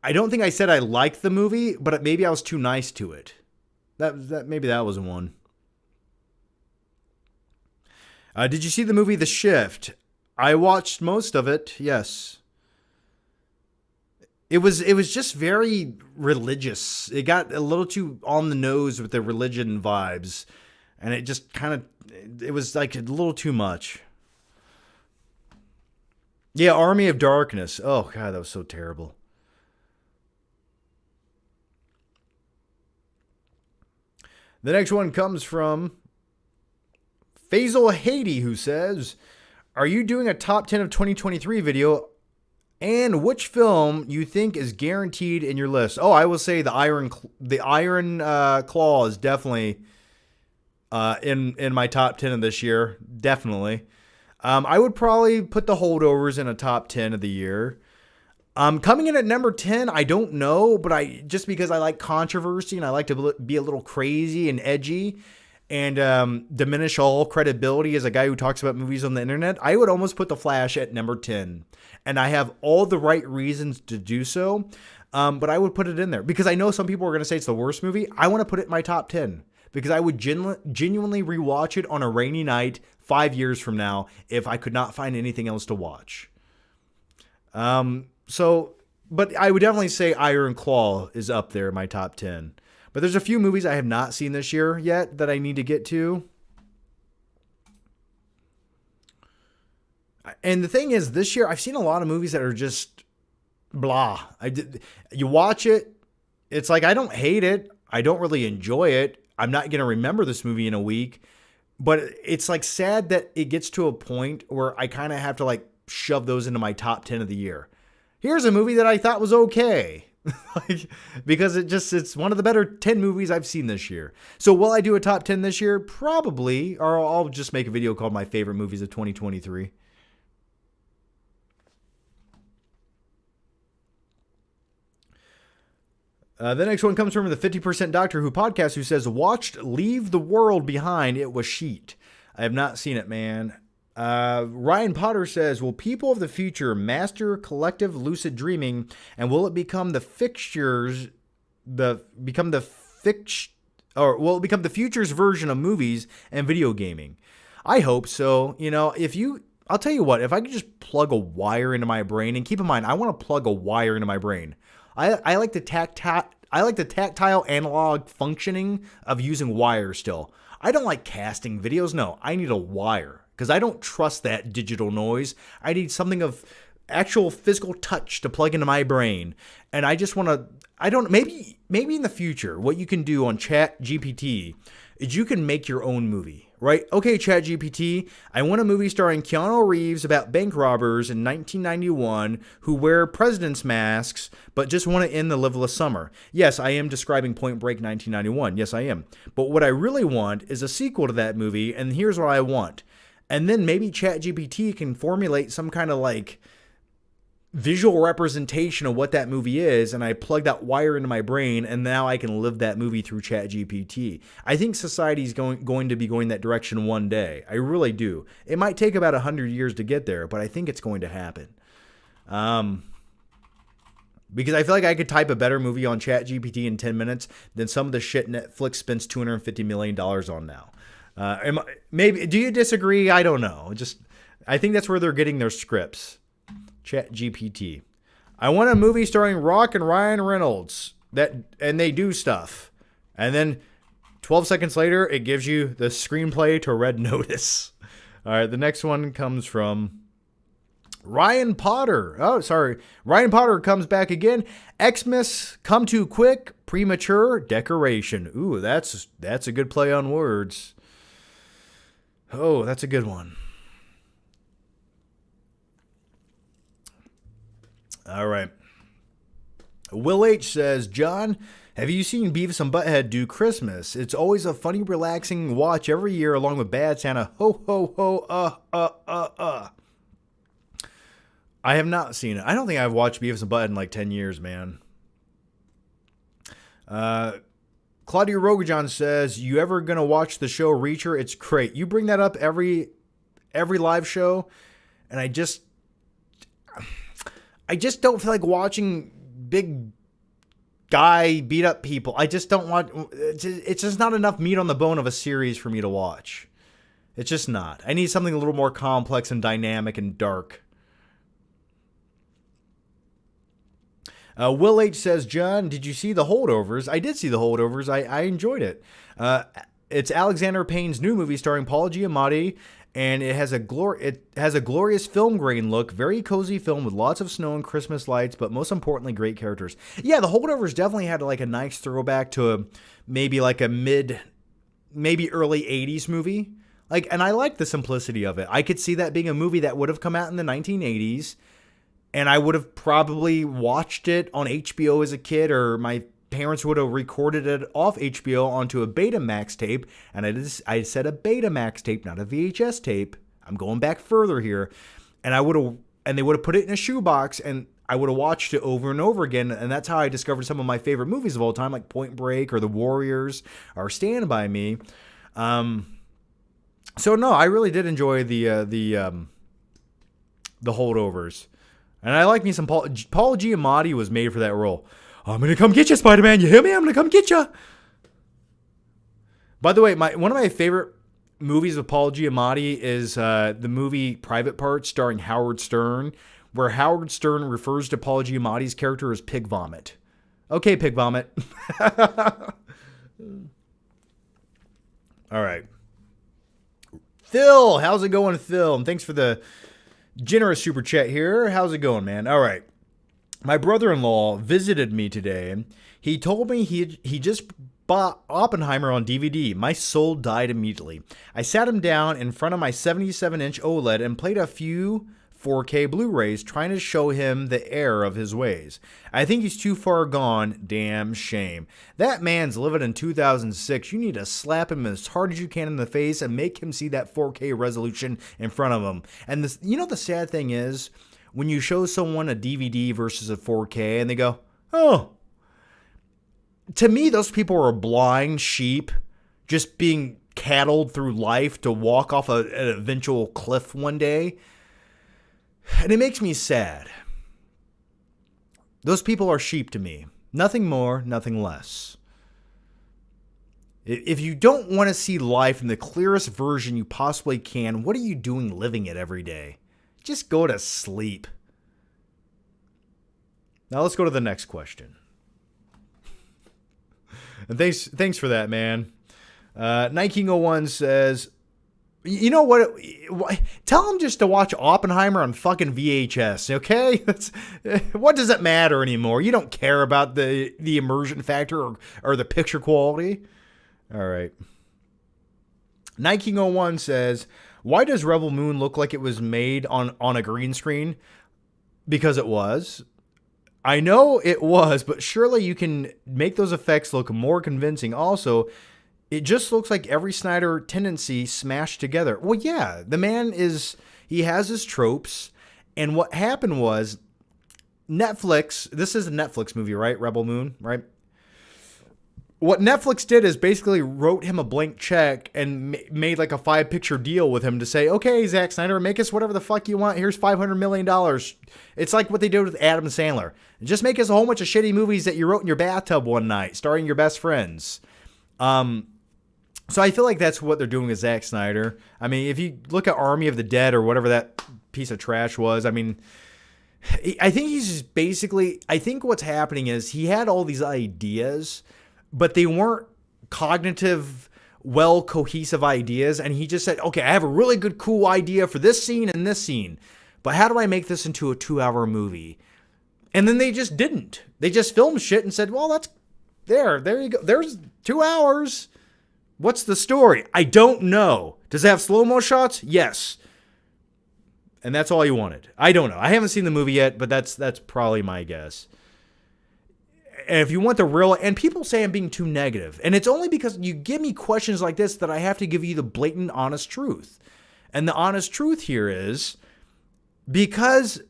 I don't think I said I liked the movie, but maybe I was too nice to it. Maybe that was one. Did you see the movie The Shift? I watched most of it. Yes. It was just very religious. It got a little too on the nose with the religion vibes, and it just it was like a little too much. Yeah, Army of Darkness. Oh, God, that was so terrible. The next one comes from Faisal Haiti, who says, are you doing a top 10 of 2023 video? And which film you think is guaranteed in your list? Oh, I will say the Iron Claw is definitely in my top 10 of this year. Definitely. I would probably put The Holdovers in a top 10 of the year. Coming in at number 10, I don't know, but just because I like controversy and I like to be a little crazy and edgy and diminish all credibility as a guy who talks about movies on the internet, I would almost put The Flash at number 10. And I have all the right reasons to do so, but I would put it in there because I know some people are going to say it's the worst movie. I want to put it in my top 10 because I would genuinely rewatch it on a rainy night 5 years from now if I could not find anything else to watch. But I would definitely say Iron Claw is up there in my top 10. But there's a few movies I have not seen this year yet that I need to get to. And the thing is, this year I've seen a lot of movies that are just blah. You watch it, it's like I don't hate it. I don't really enjoy it. I'm not going to remember this movie in a week. But it's like sad that it gets to a point where I kind of have to like shove those into my top 10 of the year. Here's a movie that I thought was okay. Because it's one of the better 10 movies I've seen this year. So will I do a top 10 this year? Probably. Or I'll just make a video called My Favorite Movies of 2023. The next one comes from the 50% Doctor Who podcast, who says, watched Leave the World Behind. It was sheet. I have not seen it, man. Ryan Potter says, will people of the future master collective lucid dreaming, and will it become the future's version of movies and video gaming? I hope so. You know, I'll tell you what, if I could just plug a wire into my brain, and keep in mind, I want to plug a wire into my brain. I like the tactile analog functioning of using wires still. I don't like casting videos. No, I need a wire because I don't trust that digital noise. I need something of actual physical touch to plug into my brain. And I just want to, maybe in the future, what you can do on ChatGPT is you can make your own movie, right? Okay, ChatGPT, I want a movie starring Keanu Reeves about bank robbers in 1991 who wear president's masks but just want to end the liveless summer. Yes, I am describing Point Break 1991. Yes, I am. But what I really want is a sequel to that movie, and here's what I want. And then maybe ChatGPT can formulate some kind of like visual representation of what that movie is, and I plug that wire into my brain, and now I can live that movie through ChatGPT. I think society's going to be going that direction one day. I really do. It might take about 100 years to get there, but I think it's going to happen. Because I feel like I could type a better movie on ChatGPT in 10 minutes than some of the shit Netflix spends $250 million on now. Maybe do you disagree? I don't know. I think that's where they're getting their scripts. ChatGPT. I want a movie starring Rock and Ryan Reynolds. and they do stuff. And then 12 seconds later, it gives you the screenplay to Red Notice. All right, the next one comes from Ryan Potter. Oh, sorry. Ryan Potter comes back again. Xmas come too quick, premature decoration. Ooh, that's a good play on words. Oh, that's a good one. All right. Will H says, John, have you seen Beavis and Butthead do Christmas? It's always a funny, relaxing watch every year along with Bad Santa. Ho, ho, ho, I have not seen it. I don't think I've watched Beavis and Butthead in like 10 years, man. Claudia Rogajon says, you ever going to watch the show Reacher? It's great. You bring that up every live show, and I just don't feel like watching big guy beat up people. I just don't want. It's just not enough meat on the bone of a series for me to watch. It's just not. I need something a little more complex and dynamic and dark. Will H says, John, did you see The Holdovers? I did see The Holdovers. I enjoyed it. It's Alexander Payne's new movie starring Paul Giamatti, and it has a glorious film grain look, very cozy film with lots of snow and Christmas lights, but most importantly, great characters. Yeah, The Holdovers definitely had like a nice throwback to maybe like a maybe early 80s movie. Like, and I like the simplicity of it. I could see that being a movie that would have come out in the 1980s, and I would have probably watched it on HBO as a kid, or my parents would have recorded it off HBO onto a Betamax tape. And I said a Betamax tape, not a VHS tape. I'm going back further here. And they would have put it in a shoebox, and I would have watched it over and over again. And that's how I discovered some of my favorite movies of all time, like Point Break or The Warriors or Stand By Me. So no, I really did enjoy the Holdovers. And I like me some Paul Giamatti was made for that role. I'm going to come get you, Spider-Man. You hear me? I'm going to come get you. By the way, one of my favorite movies with Paul Giamatti is the movie Private Parts starring Howard Stern, where Howard Stern refers to Paul Giamatti's character as Pig Vomit. Okay, Pig Vomit. All right. Phil, how's it going, Phil? And thanks for the generous super chat here. How's it going, man? All right. My brother-in-law visited me today. He told me he just bought Oppenheimer on DVD. My soul died immediately. I sat him down in front of my 77-inch OLED and played a few 4K Blu-rays, trying to show him the error of his ways. I think he's too far gone. Damn shame. That man's living in 2006. You need to slap him as hard as you can in the face and make him see that 4K resolution in front of him. And the sad thing is, when you show someone a DVD versus a 4K and they go, oh, to me, those people are blind sheep just being cattled through life to walk off an eventual cliff one day. And it makes me sad. Those people are sheep to me. Nothing more, nothing less. If you don't want to see life in the clearest version you possibly can, what are you doing living it every day? Just go to sleep. Now let's go to the next question. And thanks for that, man. Night King 01 says, you know what? Tell him just to watch Oppenheimer on fucking VHS, okay? What does it matter anymore? You don't care about the immersion factor or the picture quality. All right. Night King 01 says, why does Rebel Moon look like it was made on a green screen? Because it was. I know it was, but surely you can make those effects look more convincing. Also, it just looks like every Snyder tendency smashed together. Well, yeah, the man he has his tropes. And what happened was Netflix, this is a Netflix movie, right? Rebel Moon, right? What Netflix did is basically wrote him a blank check and made like a 5-picture deal with him to say, okay, Zack Snyder, make us whatever the fuck you want. Here's $500 million. It's like what they did with Adam Sandler. Just make us a whole bunch of shitty movies that you wrote in your bathtub one night, starring your best friends. So I feel like that's what they're doing with Zack Snyder. I mean, if you look at Army of the Dead or whatever that piece of trash was, I mean, I think he's just basically, I think what's happening is he had all these ideas, but they weren't cognitive, well cohesive ideas. And he just said, okay, I have a really good, cool idea for this scene and this scene, but how do I make this into a 2-hour movie? And then they just didn't. They just filmed shit and said, well, that's there you go. There's 2 hours. What's the story? I don't know. Does it have slow-mo shots? Yes. And that's all you wanted. I don't know. I haven't seen the movie yet, but that's probably my guess. And if you want the real, and people say I'm being too negative, and it's only because you give me questions like this that I have to give you the blatant, honest truth. And the honest truth here is because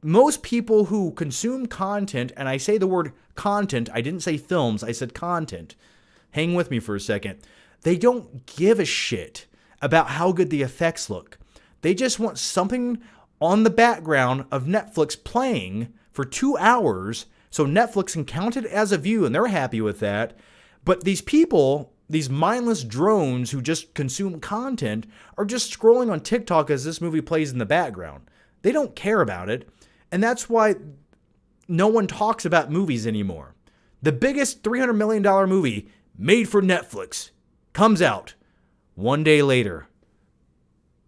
most people who consume content, and I say the word content, I didn't say films, I said content. Hang with me for a second. They don't give a shit about how good the effects look. They just want something on the background of Netflix playing for 2 hours so Netflix can count it as a view and they're happy with that. But these people, these mindless drones who just consume content are just scrolling on TikTok as this movie plays in the background. They don't care about it. And that's why no one talks about movies anymore. The biggest $300 million movie made for Netflix comes out 1 day later.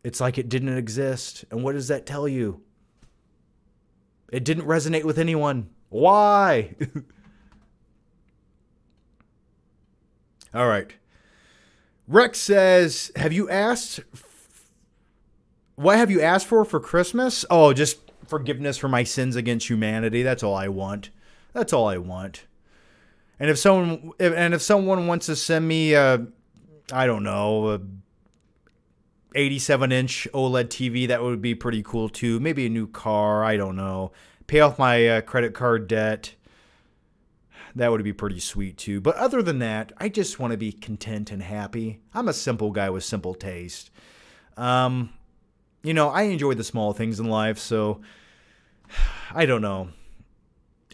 It's like it didn't exist. And what does that tell you? It didn't resonate with anyone. Why? All right. Rex says, what have you asked for Christmas? Oh, just forgiveness for my sins against humanity. That's all I want. That's all I want. And if someone wants to send me I don't know, 87-inch OLED TV, that would be pretty cool too. Maybe a new car, I don't know. Pay off my credit card debt. That would be pretty sweet too. But other than that, I just want to be content and happy. I'm a simple guy with simple taste. I enjoy the small things in life, so I don't know.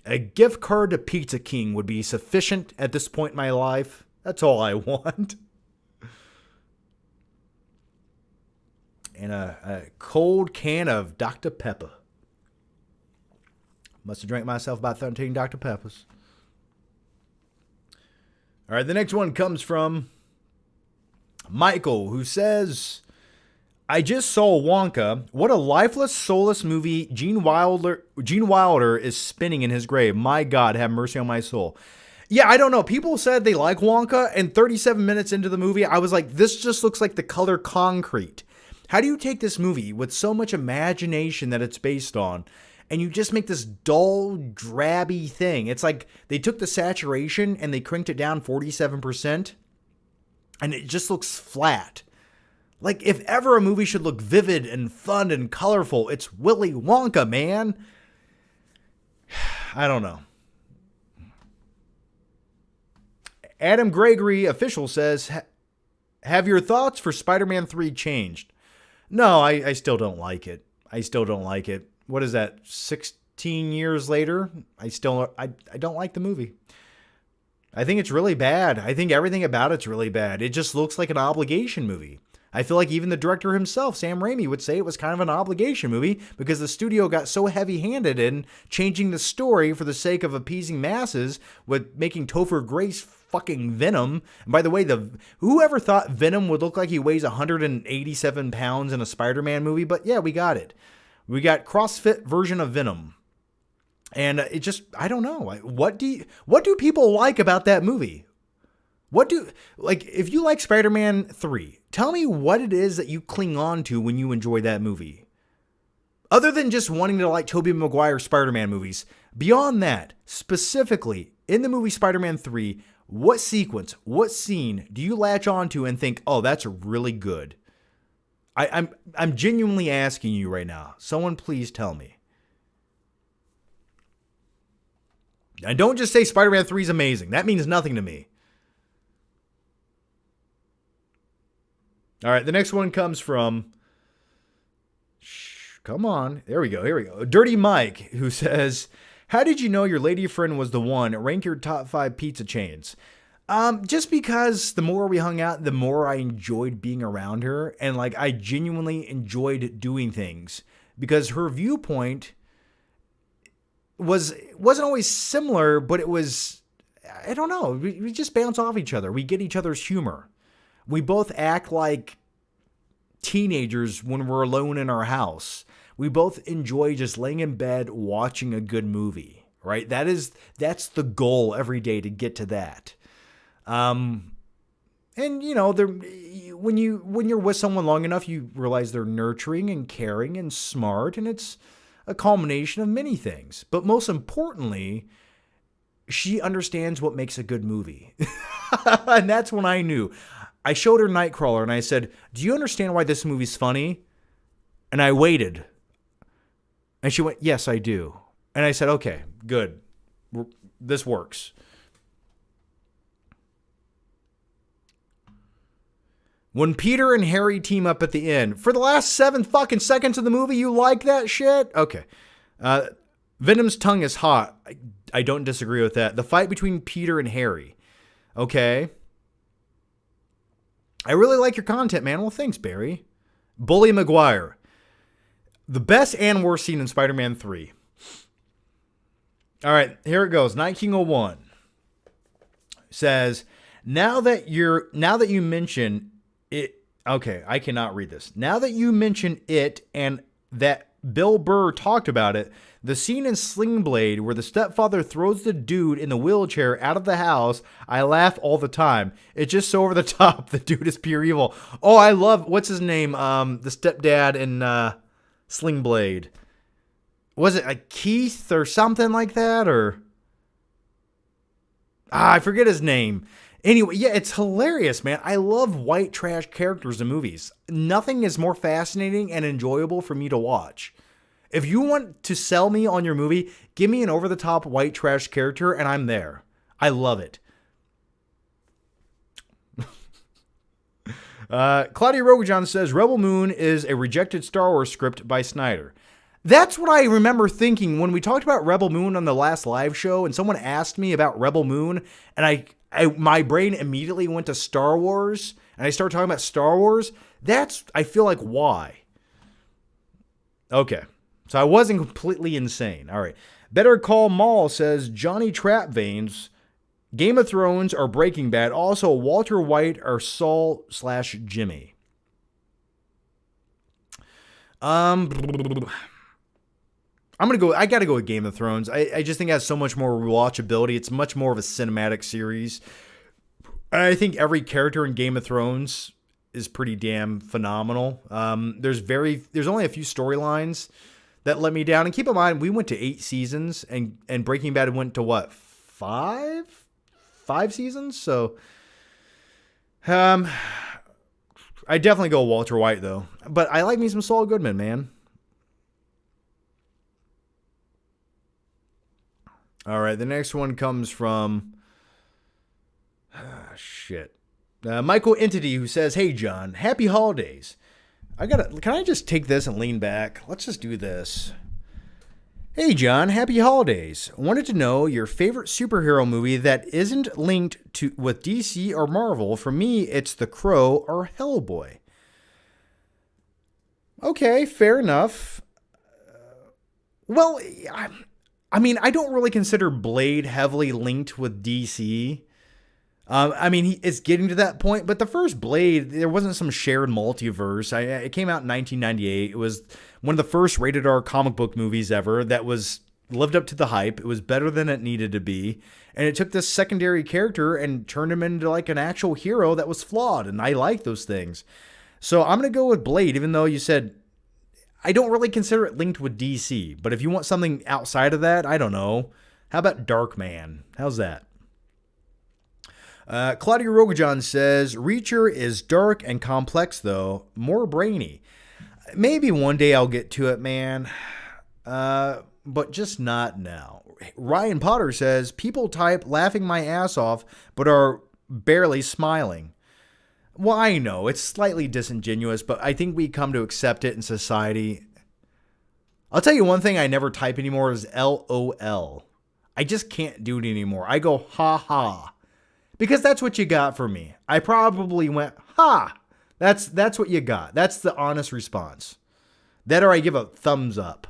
A gift card to Pizza King would be sufficient at this point in my life. That's all I want. And a cold can of Dr. Pepper. Must have drank myself about 13 Dr. Peppers. All right, the next one comes from Michael, who says, I just saw Wonka. What a lifeless, soulless movie Gene Wilder is spinning in his grave. My God, have mercy on my soul. Yeah, I don't know. People said they like Wonka, and 37 minutes into the movie, I was like, this just looks like the color concrete. How do you take this movie with so much imagination that it's based on, and you just make this dull, drabby thing? It's like they took the saturation and they cranked it down 47%, and it just looks flat. Like, if ever a movie should look vivid and fun and colorful, it's Willy Wonka, man. I don't know. Adam Gregory, official, says, have your thoughts for Spider-Man 3 changed? No, I still don't like it. I still don't like it. What is that, 16 years later? I don't like the movie. I think it's really bad. I think everything about it's really bad. It just looks like an obligation movie. I feel like even the director himself, Sam Raimi, would say it was kind of an obligation movie because the studio got so heavy-handed in changing the story for the sake of appeasing masses with making Topher Grace fucking Venom. And by the way, whoever thought Venom would look like he weighs 187 pounds in a Spider-Man movie? But yeah, we got it. We got CrossFit version of Venom. And it just, I don't know. What do people like about that movie? If you like Spider-Man 3, tell me what it is that you cling on to when you enjoy that movie. Other than just wanting to like Tobey Maguire Spider-Man movies. Beyond that, specifically, in the movie Spider-Man 3, what sequence, what scene do you latch onto and think, oh, that's really good? I'm genuinely asking you right now. Someone please tell me. And don't just say Spider-Man 3 is amazing. That means nothing to me. All right, the next one comes from, come on, here we go. Dirty Mike, who says, how did you know your lady friend was the one? Rank your top 5 pizza chains. Just because the more we hung out, the more I enjoyed being around her. And I genuinely enjoyed doing things because her viewpoint wasn't always similar, but it was, I don't know. We just bounce off each other. We get each other's humor. We both act like teenagers when we're alone in our house. We both enjoy just laying in bed watching a good movie, right? That's the goal every day, to get to that. And you know, when you're with someone long enough, you realize they're nurturing and caring and smart, and it's a culmination of many things. But most importantly, she understands what makes a good movie. And that's when I knew. I showed her Nightcrawler and I said, "Do you understand why this movie's funny?" And I waited. And she went, "Yes, I do." And I said, "Okay, good. This works." When Peter and Harry team up at the end, for the last 7 fucking seconds of the movie, you like that shit? Okay. Venom's tongue is hot. I don't disagree with that. The fight between Peter and Harry. Okay. I really like your content, man. Well, thanks, Barry. Bully Maguire. The best and worst scene in Spider-Man 3. All right, here it goes. Night King 01 says, now that you mention it, okay, I cannot read this. Now that you mention it and that Bill Burr talked about it, the scene in Sling Blade where the stepfather throws the dude in the wheelchair out of the house, I laugh all the time. It's just so over the top. The dude is pure evil. Oh, I love, what's his name? The stepdad in Sling Blade. Was it like Keith or something like that? Or I forget his name. Anyway, yeah, it's hilarious, man. I love white trash characters in movies. Nothing is more fascinating and enjoyable for me to watch. If you want to sell me on your movie, give me an over-the-top white trash character and I'm there. I love it. Claudia Rogajon says, Rebel Moon is a rejected Star Wars script by Snyder. That's what I remember thinking when we talked about Rebel Moon on the last live show and someone asked me about Rebel Moon and my brain immediately went to Star Wars and I started talking about Star Wars. That's, I feel like, why. Okay. So I wasn't completely insane. All right. Better Call Maul says Johnny Trapveins, Game of Thrones or Breaking Bad. Also Walter White or Saul/Jimmy. I'm going to go, I got to go with Game of Thrones. I just think it has so much more rewatchability. It's much more of a cinematic series. And I think every character in Game of Thrones is pretty damn phenomenal. There's only a few storylines that let me down. And keep in mind, we went to 8 seasons and Breaking Bad went to what? 5 seasons? So, I definitely go Walter White though. But I like me some Saul Goodman, man. All right, the next one comes from Michael Entity, who says, "Hey John, happy holidays. Can I just take this and lean back? Let's just do this. Hey John, happy holidays. Wanted to know your favorite superhero movie that isn't linked with DC or Marvel. For me, it's The Crow or Hellboy." Okay, fair enough. Well, I mean, I don't really consider Blade heavily linked with DC. I mean, it's getting to that point, but the first Blade, there wasn't some shared multiverse. It came out in 1998. It was one of the first rated R comic book movies ever that lived up to the hype. It was better than it needed to be. And it took this secondary character and turned him into like an actual hero that was flawed. And I like those things. So I'm going to go with Blade, even though you said I don't really consider it linked with DC. But if you want something outside of that, I don't know. How about Darkman? How's that? Claudia Rogajon says, Reacher is dark and complex, though. More brainy. Maybe one day I'll get to it, man. But just not now. Ryan Potter says, people type laughing my ass off, but are barely smiling. Well, I know, it's slightly disingenuous, but I think we come to accept it in society. I'll tell you one thing I never type anymore is LOL. I just can't do it anymore. I go, ha ha. Because that's what you got for me. I probably went, ha. That's what you got. That's the honest response. That or I give a thumbs up.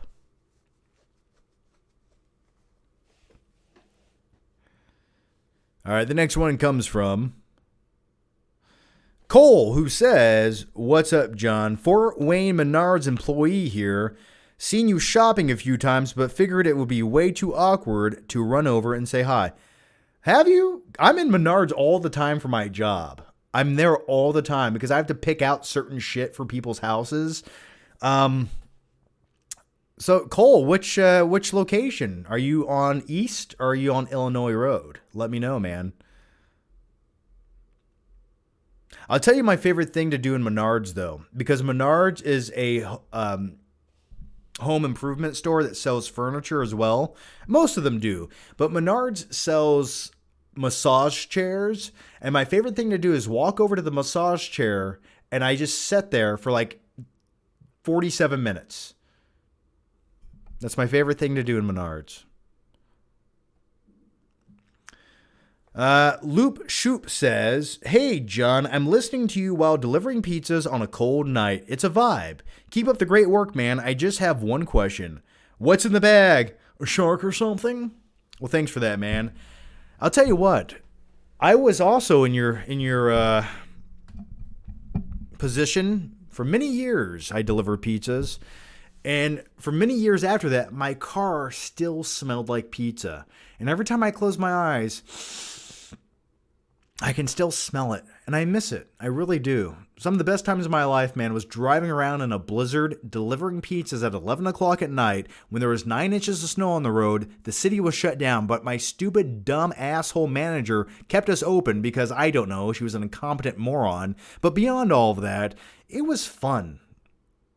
All right, the next one comes from Cole, who says, "What's up, John? Fort Wayne Menards employee here. Seen you shopping a few times, but figured it would be way too awkward to run over and say hi." Have you? I'm in Menards all the time for my job. I'm there all the time because I have to pick out certain shit for people's houses. So Cole, which location? Are you on East or are you on Illinois Road? Let me know, man. I'll tell you my favorite thing to do in Menards, though, because Menards is a home improvement store that sells furniture as well. Most of them do, but Menards sells massage chairs, and my favorite thing to do is walk over to the massage chair, and I just sit there for like 47 minutes. That's my favorite thing to do in Menards. Loop Shoop says, "Hey, John, I'm listening to you while delivering pizzas on a cold night. It's a vibe. Keep up the great work, man. I just have one question. What's in the bag? A shark or something?" Well, thanks for that, man. I'll tell you what. I was also in your position for many years. I delivered pizzas. And for many years after that, my car still smelled like pizza. And every time I close my eyes, I can still smell it. And I miss it. I really do. Some of the best times of my life, man, was driving around in a blizzard, delivering pizzas at 11 o'clock at night when there was 9 inches of snow on the road. The city was shut down, but my stupid, dumb asshole manager kept us open because, I don't know, she was an incompetent moron. But beyond all of that, it was fun.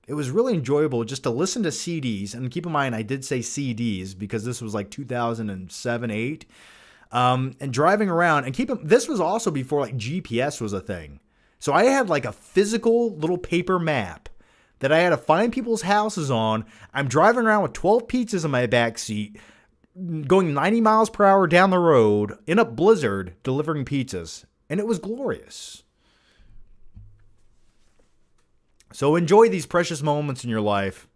It was really enjoyable just to listen to CDs. And keep in mind, I did say CDs because this was like 2007, 8. And driving around. And this was also before like GPS was a thing. So I had like a physical little paper map that I had to find people's houses on. I'm driving around with 12 pizzas in my back seat, going 90 miles per hour down the road in a blizzard, delivering pizzas. And it was glorious. So enjoy these precious moments in your life,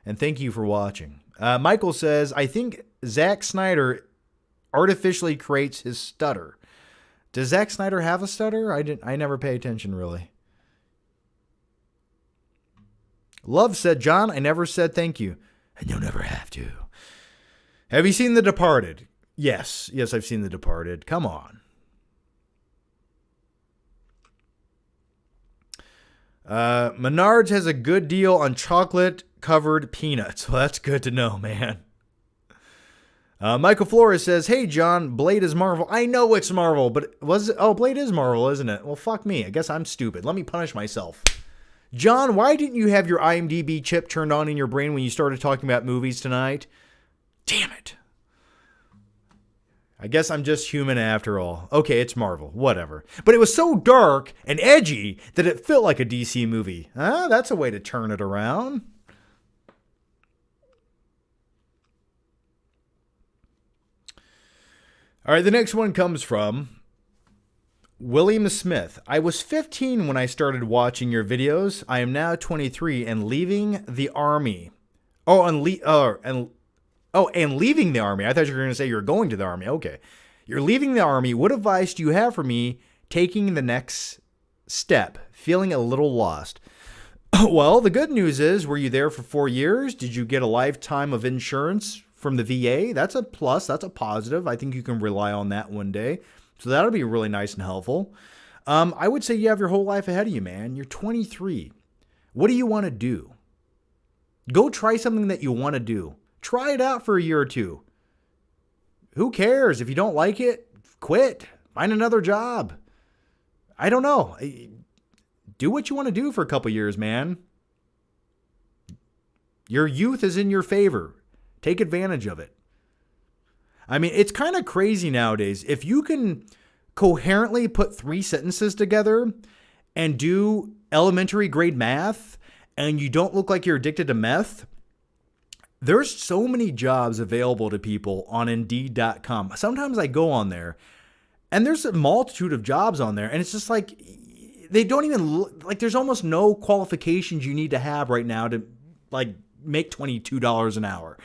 and thank you for watching. Michael says, "I think Zack Snyder artificially creates his stutter." Does Zack Snyder have a stutter? I never pay attention, really. Love said, "John, I never said thank you." And you'll never have to. Have you seen The Departed? Yes, I've seen The Departed. Come on. Menards has a good deal on chocolate-covered peanuts. Well, that's good to know, man. Michael Flores says, "Hey, John, Blade is Marvel." I know it's Marvel, but was it? Oh, Blade is Marvel, isn't it? Well, fuck me. I guess I'm stupid. Let me punish myself. John, why didn't you have your IMDb chip turned on in your brain when you started talking about movies tonight? Damn it. I guess I'm just human after all. Okay, it's Marvel. Whatever. But it was so dark and edgy that it felt like a DC movie. That's a way to turn it around. All right, the next one comes from William Smith. "I was 15 when I started watching your videos. I am now 23 and leaving the army." And leaving the army. I thought you were going to say you're going to the army. Okay. You're leaving the army. What advice do you have for me taking the next step? Feeling a little lost. Well, the good news is, were you there for 4 years? Did you get a lifetime of insurance from the VA? That's a plus. That's a positive. I think you can rely on that one day. So that'll be really nice and helpful. I would say you have your whole life ahead of you, man. You're 23. What do you want to do? Go try something that you want to do. Try it out for a year or two. Who cares? If you don't like it, quit. Find another job. I don't know. Do what you want to do for a couple years, man. Your youth is in your favor. Take advantage of it. I mean, it's kind of crazy nowadays. If you can coherently put 3 sentences together and do elementary grade math and you don't look like you're addicted to meth, there's so many jobs available to people on Indeed.com. Sometimes I go on there and there's a multitude of jobs on there and it's just like, they don't even look like, there's almost no qualifications you need to have right now to like make $22 an hour.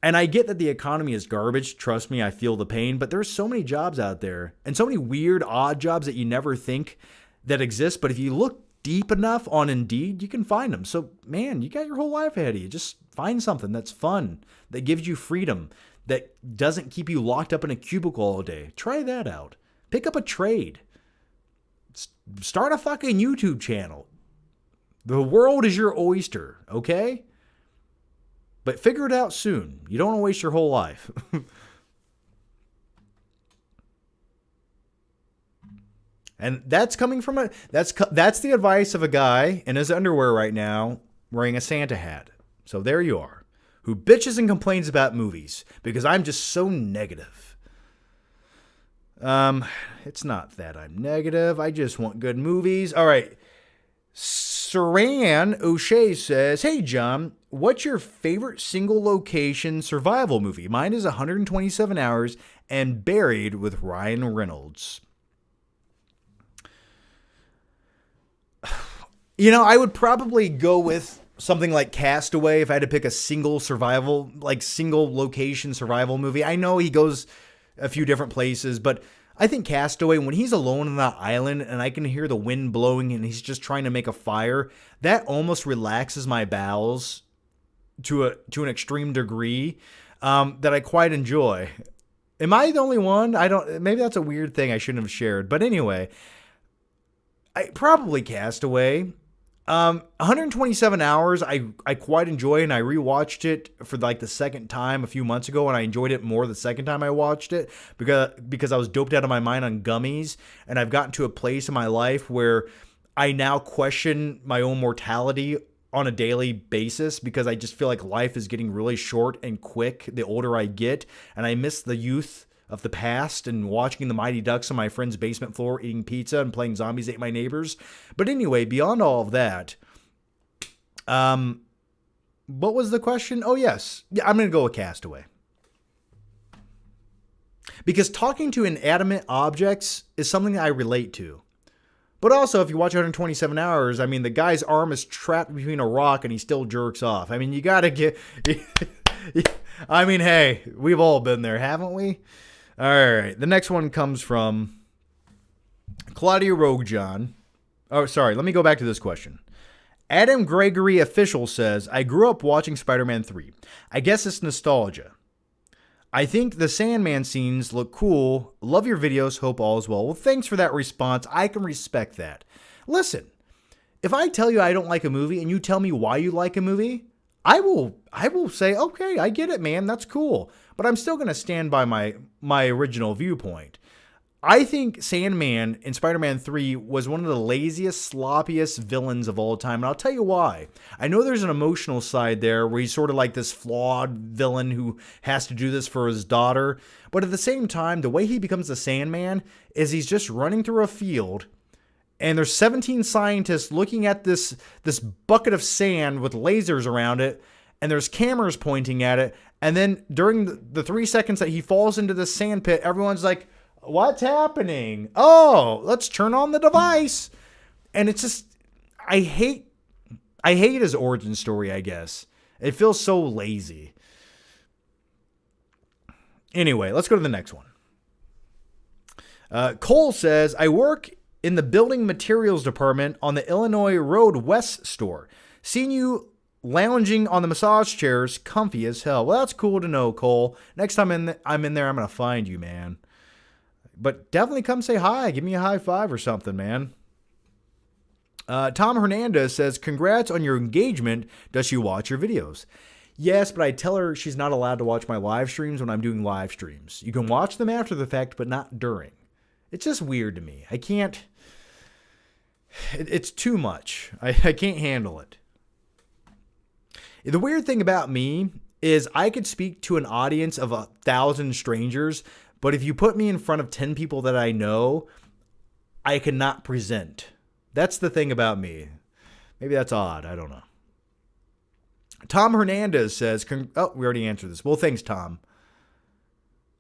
And I get that the economy is garbage. Trust me, I feel the pain. But there's so many jobs out there and so many weird, odd jobs that you never think that exist. But if you look deep enough on Indeed, you can find them. So, man, you got your whole life ahead of you. Just find something that's fun, that gives you freedom, that doesn't keep you locked up in a cubicle all day. Try that out. Pick up a trade. Start a fucking YouTube channel. The world is your oyster, okay? But figure it out soon. You don't want to waste your whole life. And that's coming from that's the advice of a guy in his underwear right now wearing a Santa hat. So there you are, who bitches and complains about movies because I'm just so negative. It's not that I'm negative. I just want good movies. All right. Saran O'Shea says, "Hey, John, what's your favorite single location survival movie? Mine is 127 Hours and Buried with Ryan Reynolds." You know, I would probably go with something like Castaway if I had to pick a single location survival movie. I know he goes a few different places, but I think Castaway, when he's alone on that island and I can hear the wind blowing and he's just trying to make a fire, that almost relaxes my bowels to an extreme degree that I quite enjoy. Am I the only one? Maybe that's a weird thing I shouldn't have shared. But anyway, probably Castaway. 127 Hours, I quite enjoy, and I rewatched it for like the second time a few months ago, and I enjoyed it more the second time I watched it because I was doped out of my mind on gummies, and I've gotten to a place in my life where I now question my own mortality on a daily basis because I just feel like life is getting really short and quick the older I get, and I miss the youth of the past and watching the Mighty Ducks on my friend's basement floor, eating pizza and playing Zombies Ate My Neighbors. But anyway, beyond all of that, what was the question? Oh, yes. Yeah, I'm going to go with Castaway. Because talking to inanimate objects is something I relate to. But also, if you watch 127 Hours, I mean, the guy's arm is trapped between a rock and he still jerks off. I mean, you got to get... I mean, hey, we've all been there, haven't we? All right, the next one comes from Claudia Roguejohn. Oh, sorry, let me go back to this question. Adam Gregory Official says, "I grew up watching Spider-Man 3. I guess it's nostalgia. I think the Sandman scenes look cool. Love your videos. Hope all is well." Well, thanks for that response. I can respect that. Listen, if I tell you I don't like a movie and you tell me why you like a movie, I will say, okay, I get it, man. That's cool. But I'm still going to stand by my original viewpoint. I think Sandman in Spider-Man 3 was one of the laziest, sloppiest villains of all time. And I'll tell you why. I know there's an emotional side there where he's sort of like this flawed villain who has to do this for his daughter. But at the same time, the way he becomes the Sandman is he's just running through a field and there's 17 scientists looking at this bucket of sand with lasers around it, and there's cameras pointing at it. And then during the 3 seconds that he falls into the sand pit, everyone's like, "What's happening? Oh, let's turn on the device." And it's just, I hate his origin story, I guess. It feels so lazy. Anyway, let's go to the next one. Cole says, "I work in the building materials department on the Illinois Road West store. Seen you lounging on the massage chairs, comfy as hell." Well, that's cool to know, Cole. Next time I'm in there, I'm going to find you, man. But definitely come say hi. Give me a high five or something, man. Tom Hernandez says, "Congrats on your engagement. Does she watch your videos?" Yes, but I tell her she's not allowed to watch my live streams when I'm doing live streams. You can watch them after the fact, but not during. It's just weird to me. I can't... It's too much. I can't handle it. The weird thing about me is I could speak to an audience of 1,000 strangers, but if you put me in front of 10 people that I know, I cannot present. That's the thing about me. Maybe that's odd. I don't know. Tom Hernandez says, we already answered this. Well, thanks, Tom.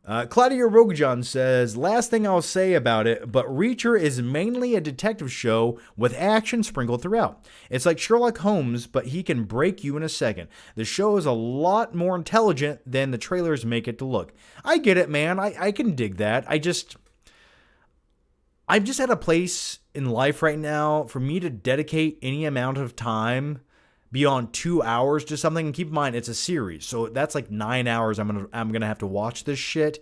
Claudia Rogajan says, last thing I'll say about it, but Reacher is mainly a detective show with action sprinkled throughout. It's like Sherlock Holmes, but he can break you in a second. The show is a lot more intelligent than the trailers make it to look. I get it, man. I can dig that. I'm just at a place in life right now for me to dedicate any amount of time beyond 2 hours to something. And keep in mind, it's a series, so that's like 9 hours I'm gonna have to watch this shit.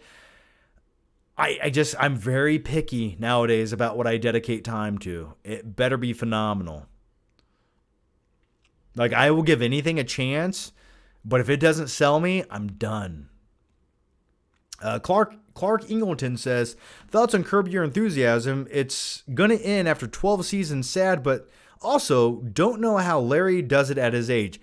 I'm very picky nowadays about what I dedicate time to. It better be phenomenal. Like, I will give anything a chance, but if it doesn't sell me, I'm done. Clark Ingleton says, thoughts on Curb Your Enthusiasm. It's gonna end after 12 seasons, sad, but also don't know how Larry does it at his age.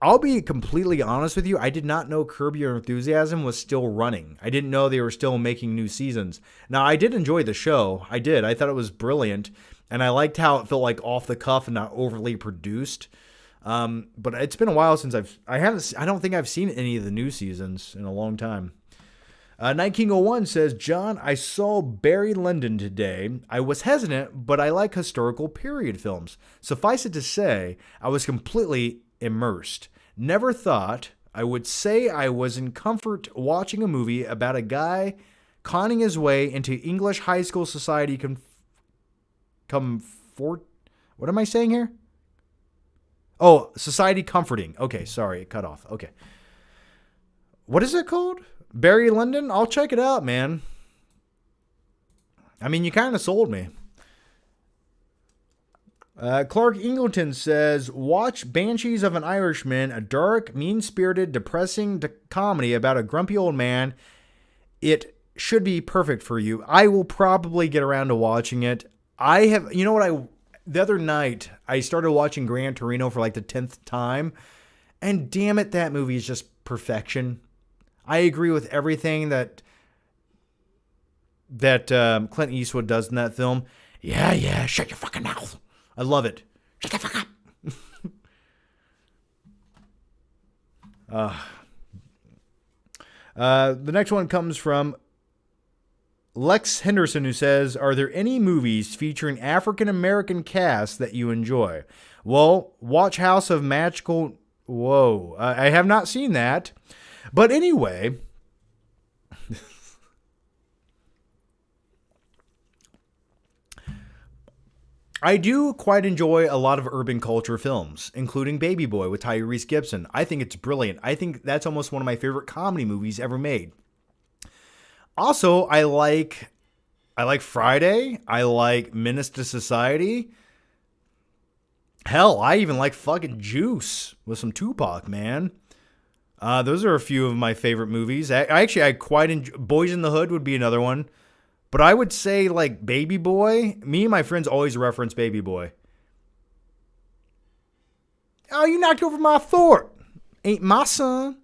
I'll be completely honest with you. I did not know Curb Your Enthusiasm was still running. I didn't know they were still making new seasons. Now, I did enjoy the show. I did. I thought it was brilliant, and I liked how it felt like off the cuff and not overly produced. But it's been a while since I don't think I've seen any of the new seasons in a long time. Night King 01 says, John, I saw Barry Lyndon today. I was hesitant, but I like historical period films. Suffice it to say, I was completely immersed. Never thought I would say I was in comfort watching a movie about a guy conning his way into English high school society what am I saying here? Oh, society comforting. Okay, sorry, it cut off. Okay. What is it called? Barry Lyndon? I'll check it out, man. I mean, you kind of sold me. Clark Ingleton says, watch Banshees of an Irishman, a dark, mean-spirited, depressing comedy about a grumpy old man. It should be perfect for you. I will probably get around to watching it. The other night, I started watching Gran Torino for like the 10th time, and damn it, that movie is just perfection. I agree with everything that Clint Eastwood does in that film. Yeah, shut your fucking mouth. I love it. Shut the fuck up. The next one comes from Lex Henderson, who says, are there any movies featuring African-American casts that you enjoy? Well, watch House of Magical... Whoa. I have not seen that. But anyway, I do quite enjoy a lot of urban culture films, including Baby Boy with Tyrese Gibson. I think it's brilliant. I think that's almost one of my favorite comedy movies ever made. Also, I like Friday. I like Menace to Society. Hell, I even like fucking Juice with some Tupac, man. Those are a few of my favorite movies. I quite enjoy... Boys in the Hood would be another one. But I would say, like, Baby Boy. Me and my friends always reference Baby Boy. Oh, you knocked over my fork. Ain't my son.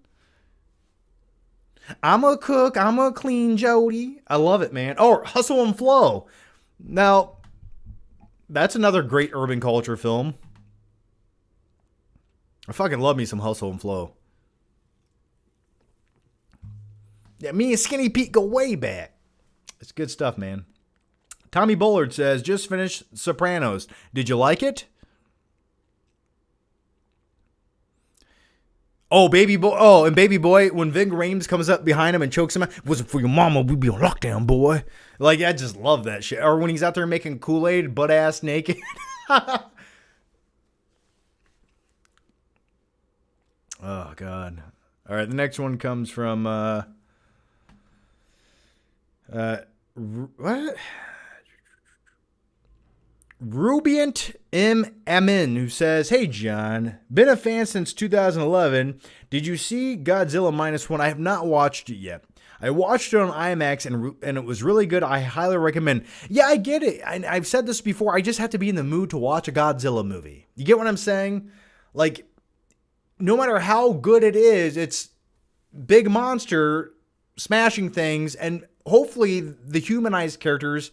I'm a cook. I'm a clean Jody. I love it, man. Oh, Hustle and Flow. Now, that's another great urban culture film. I fucking love me some Hustle and Flow. Yeah, me and Skinny Pete go way back. It's good stuff, man. Tommy Bullard says, just finished Sopranos. Did you like it? Oh, Baby Boy. Oh, and Baby Boy, when Ving Rhames comes up behind him and chokes him out, wasn't for your mama, we'd be on lockdown, boy. Like, I just love that shit. Or when he's out there making Kool-Aid, butt-ass naked. Oh, God. All right, the next one comes from... what? Rubiant M. Amin, who says, hey, John, been a fan since 2011. Did you see Godzilla -1? I have not watched it yet. I watched it on IMAX, and it was really good. I highly recommend. Yeah, I get it. I've said this before. I just have to be in the mood to watch a Godzilla movie. You get what I'm saying? Like, no matter how good it is, it's big monster smashing things, and hopefully the humanized characters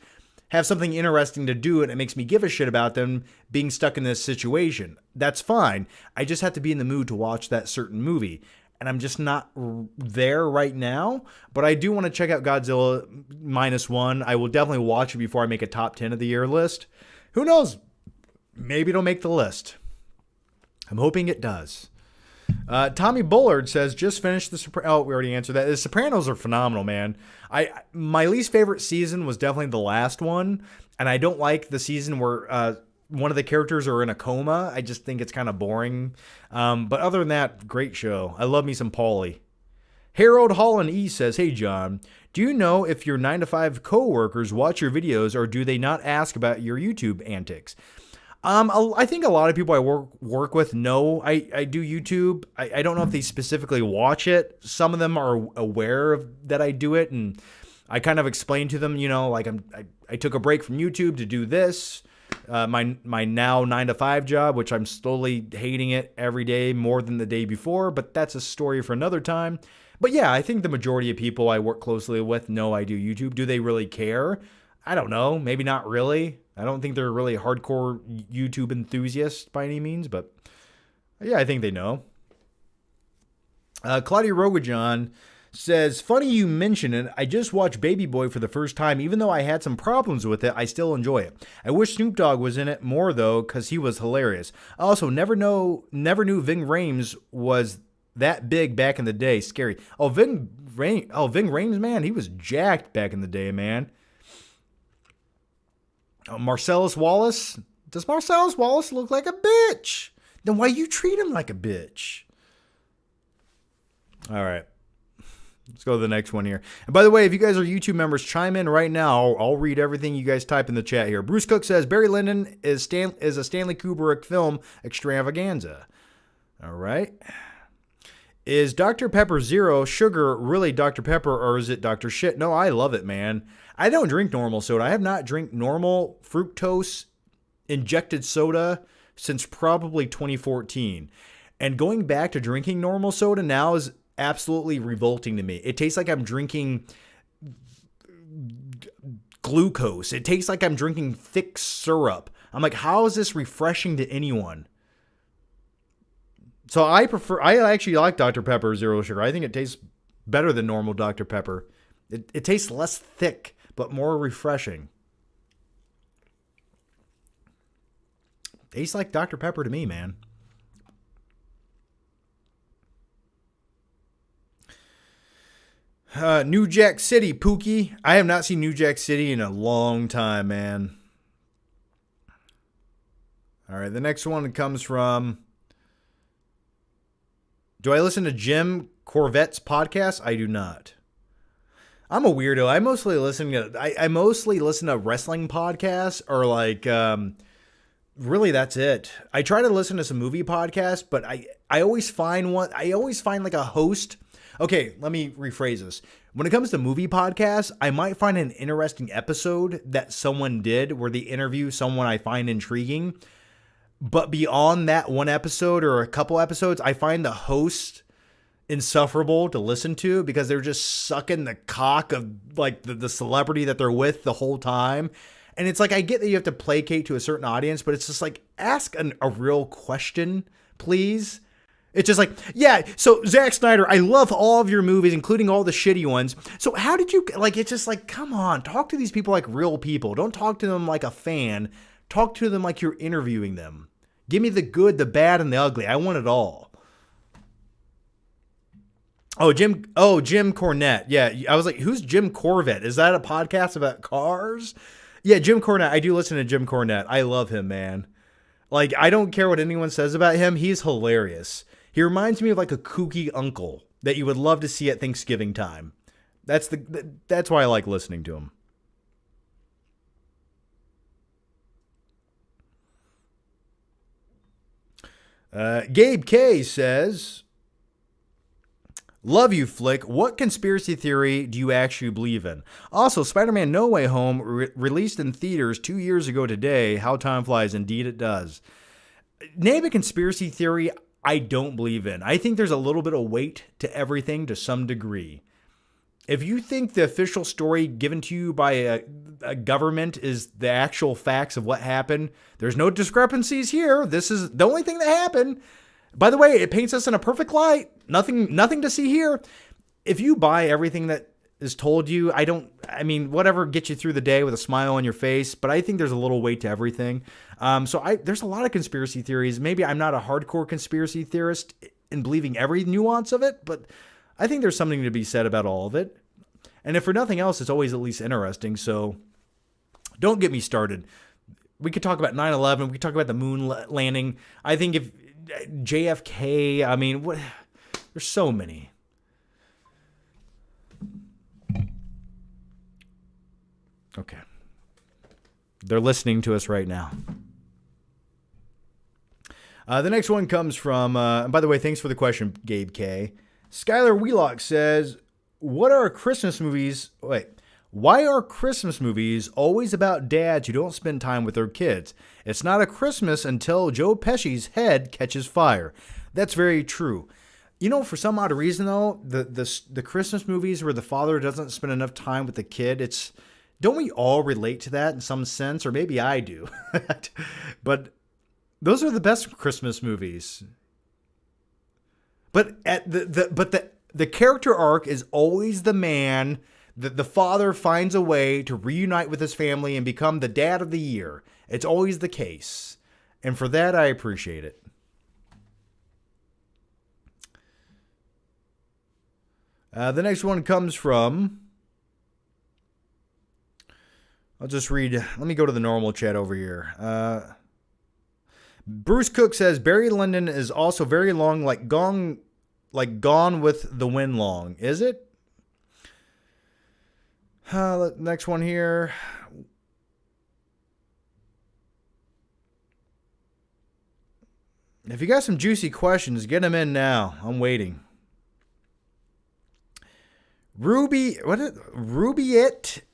have something interesting to do, and it makes me give a shit about them being stuck in this situation. That's fine. I just have to be in the mood to watch that certain movie. and I'm just not there right now. But I do want to check out Godzilla -1. I will definitely watch it before I make a top 10 of the year list. Who knows? Maybe it'll make the list. I'm hoping it does. Tommy Bullard says, just finished The Sopranos. Oh, we already answered that. The Sopranos are phenomenal, man. My least favorite season was definitely the last one, and I don't like the season where one of the characters are in a coma. I just think it's kind of boring. But other than that, great show. I love me some Paulie. Harold Holland E says, hey, John, do you know if your 9-to-5 coworkers watch your videos, or do they not ask about your YouTube antics? I think a lot of people I work with know I do YouTube. I don't know if they specifically watch it. Some of them are aware of that I do it, and I kind of explain to them, like I took a break from YouTube to do this, my now 9-to-5 job, which I'm slowly hating it every day more than the day before, but that's a story for another time. But yeah, I think the majority of people I work closely with know I do YouTube. Do they really care? I don't know. Maybe not really. I don't think they're really hardcore YouTube enthusiasts by any means, but yeah, I think they know. Claudia Rogajon says, funny you mention it. I just watched Baby Boy for the first time. Even though I had some problems with it, I still enjoy it. I wish Snoop Dogg was in it more, though, because he was hilarious. I also never knew Ving Rhames was that big back in the day. Scary. Ving Rhames, man, he was jacked back in the day, man. Marcellus Wallace. Does Marcellus Wallace look like a bitch? Then why you treat him like a bitch? All right. Let's go to the next one here. And by the way, if you guys are YouTube members, chime in right now. I'll read everything you guys type in the chat here. Bruce Cook says, Barry Lyndon is a Stanley Kubrick film extravaganza. All right. Is Dr. Pepper Zero Sugar really Dr. Pepper, or is it Dr. Shit? No, I love it, man. I don't drink normal soda. I have not drank normal fructose injected soda since probably 2014. And going back to drinking normal soda now is absolutely revolting to me. It tastes like I'm drinking glucose. It tastes like I'm drinking thick syrup. I'm like, how is this refreshing to anyone? So I actually like Dr. Pepper Zero Sugar. I think it tastes better than normal Dr. Pepper. It tastes less thick, but more refreshing. Tastes like Dr. Pepper to me, man. New Jack City, Pookie. I have not seen New Jack City in a long time, man. All right, the next one comes from... Do I listen to Jim Corvette's podcast? I do not. I'm a weirdo. I mostly listen to wrestling podcasts, or like really that's it. I try to listen to some movie podcasts, but I always find like a host. Okay, let me rephrase this. When it comes to movie podcasts, I might find an interesting episode that someone did where they interview someone I find intriguing. But beyond that one episode or a couple episodes, I find the host insufferable to listen to because they're just sucking the cock of like the celebrity that they're with the whole time. And it's like, I get that you have to placate to a certain audience, but it's just like, ask a real question, please. It's just like, yeah, so Zack Snyder, I love all of your movies, including all the shitty ones. So how did you, like, it's just like, come on, talk to these people like real people. Don't talk to them like a fan. Talk to them like you're interviewing them. Give me the good, the bad, and the ugly. I want it all. Jim Cornette. Yeah, I was like, who's Jim Corvette? Is that a podcast about cars? Yeah, Jim Cornette. I do listen to Jim Cornette. I love him, man. Like, I don't care what anyone says about him. He's hilarious. He reminds me of like a kooky uncle that you would love to see at Thanksgiving time. That's why I like listening to him. Gabe K says, love you, Flick. What conspiracy theory do you actually believe in? Also, Spider-Man No Way Home released in theaters 2 years ago today. How time flies. Indeed it does. Name a conspiracy theory I don't believe in. I think there's a little bit of weight to everything to some degree. If you think the official story given to you by a government is the actual facts of what happened, there's no discrepancies here. This is the only thing that happened. By the way, it paints us in a perfect light. Nothing to see here. If you buy everything that is told you, whatever gets you through the day with a smile on your face, but I think there's a little weight to everything. There's a lot of conspiracy theories. Maybe I'm not a hardcore conspiracy theorist in believing every nuance of it, but I think there's something to be said about all of it. And if for nothing else, it's always at least interesting. So don't get me started. We could talk about 9/11. We could talk about the moon landing. I think if JFK, there's so many. Okay. They're listening to us right now. The next one comes from, and by the way, thanks for the question, Gabe K. Skylar Wheelock says, why are Christmas movies always about dads who don't spend time with their kids? It's not a Christmas until Joe Pesci's head catches fire. That's very true. For some odd reason, though, the Christmas movies where the father doesn't spend enough time with the kid, don't we all relate to that in some sense? Or maybe I do. But those are the best Christmas movies. But the character arc is always the man. The father finds a way to reunite with his family and become the dad of the year. It's always the case. And for that, I appreciate it. The next one comes from... I'll just read. Let me go to the normal chat over here. Bruce Cook says Barry Lyndon is also very long, like Gone with the Wind long. Is it? Next one here. If you got some juicy questions, get them in now. I'm waiting. Rubiet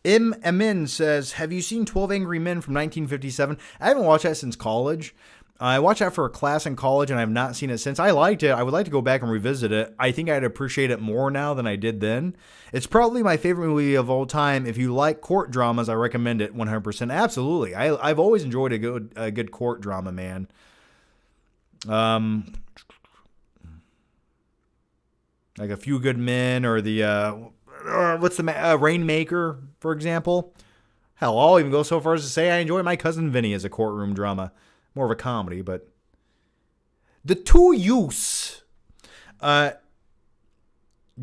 M. Amin says, have you seen 12 Angry Men from 1957? I haven't watched that since college. I watched that for a class in college, and I have not seen it since. I liked it. I would like to go back and revisit it. I think I'd appreciate it more now than I did then. It's probably my favorite movie of all time. If you like court dramas, I recommend it 100%. Absolutely. I've always enjoyed a good court drama, man. Like A Few Good Men, or the Rainmaker, for example. Hell, I'll even go so far as to say I enjoy My Cousin Vinny as a courtroom drama. More of a comedy, but the two use.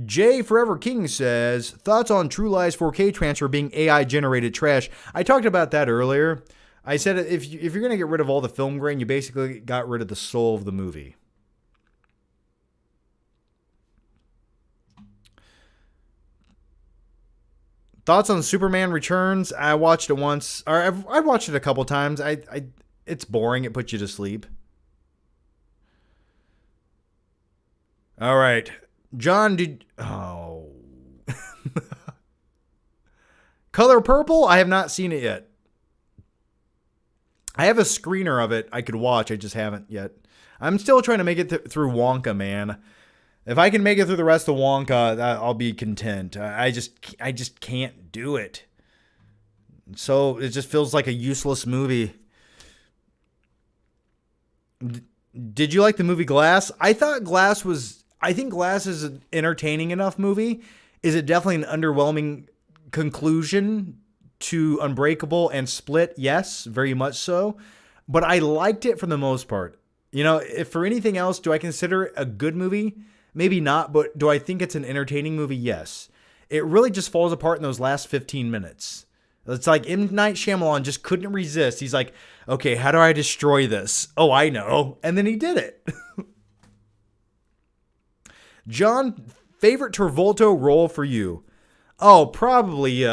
Jay Forever King says, thoughts on True Lies 4K transfer being AI generated trash. I talked about that earlier. I said if you're going to get rid of all the film grain, you basically got rid of the soul of the movie. Thoughts on Superman Returns? I watched it once, or I've watched it a couple times. It's boring. It puts you to sleep. All right. John, Color Purple? I have not seen it yet. I have a screener of it I could watch. I just haven't yet. I'm still trying to make it through Wonka, man. If I can make it through the rest of Wonka, I'll be content. I just can't do it. So it just feels like a useless movie. Did you like the movie Glass? I think Glass is an entertaining enough movie. Is it definitely an underwhelming conclusion to Unbreakable and Split? Yes, very much so. But I liked it for the most part. If for anything else, do I consider it a good movie? Maybe not, but do I think it's an entertaining movie? Yes. It really just falls apart in those last 15 minutes. It's like M. Night Shyamalan just couldn't resist. He's like, okay, how do I destroy this? Oh, I know. And then he did it. John, favorite Travolta role for you? Oh, probably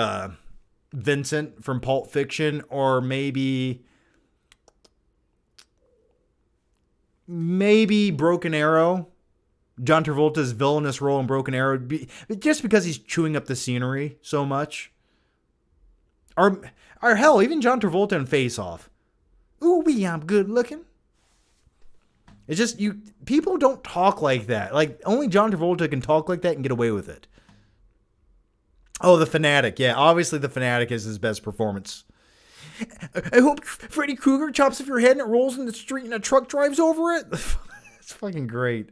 Vincent from Pulp Fiction, or maybe Broken Arrow. John Travolta's villainous role in Broken Arrow, just because he's chewing up the scenery so much. Or hell, even John Travolta in Face Off. Ooh, I'm good looking. It's just, people don't talk like that. Like, only John Travolta can talk like that and get away with it. Oh, The Fanatic. Yeah, obviously The Fanatic is his best performance. I hope Freddy Krueger chops off your head and it rolls in the street and a truck drives over it. It's fucking great.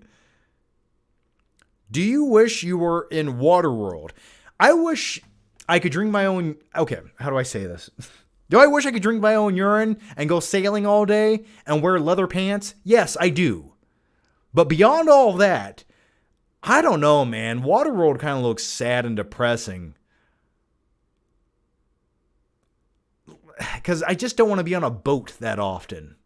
Do you wish you were in Waterworld? I wish I could drink my own... Okay, how do I say this? Do I wish I could drink my own urine and go sailing all day and wear leather pants? Yes, I do. But beyond all that, I don't know, man. Waterworld kind of looks sad and depressing. Because I just don't want to be on a boat that often.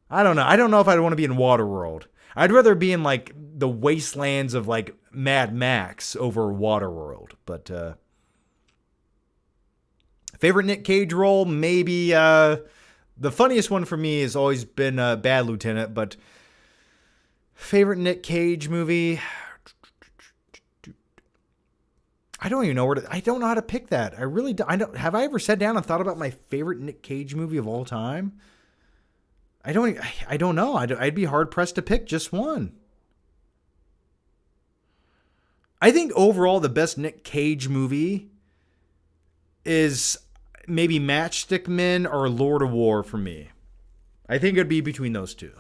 I don't know. I don't know if I'd want to be in Waterworld. I'd rather be in, like, the wastelands of, like, Mad Max over Waterworld. But, favorite Nick Cage role? Maybe, the funniest one for me has always been Bad Lieutenant, but favorite Nick Cage movie? I don't even know I don't know how to pick that. I really don't. Have I ever sat down and thought about my favorite Nick Cage movie of all time? I don't know. I'd be hard pressed to pick just one. I think overall the best Nick Cage movie is maybe Matchstick Men or Lord of War for me. I think it'd be between those two.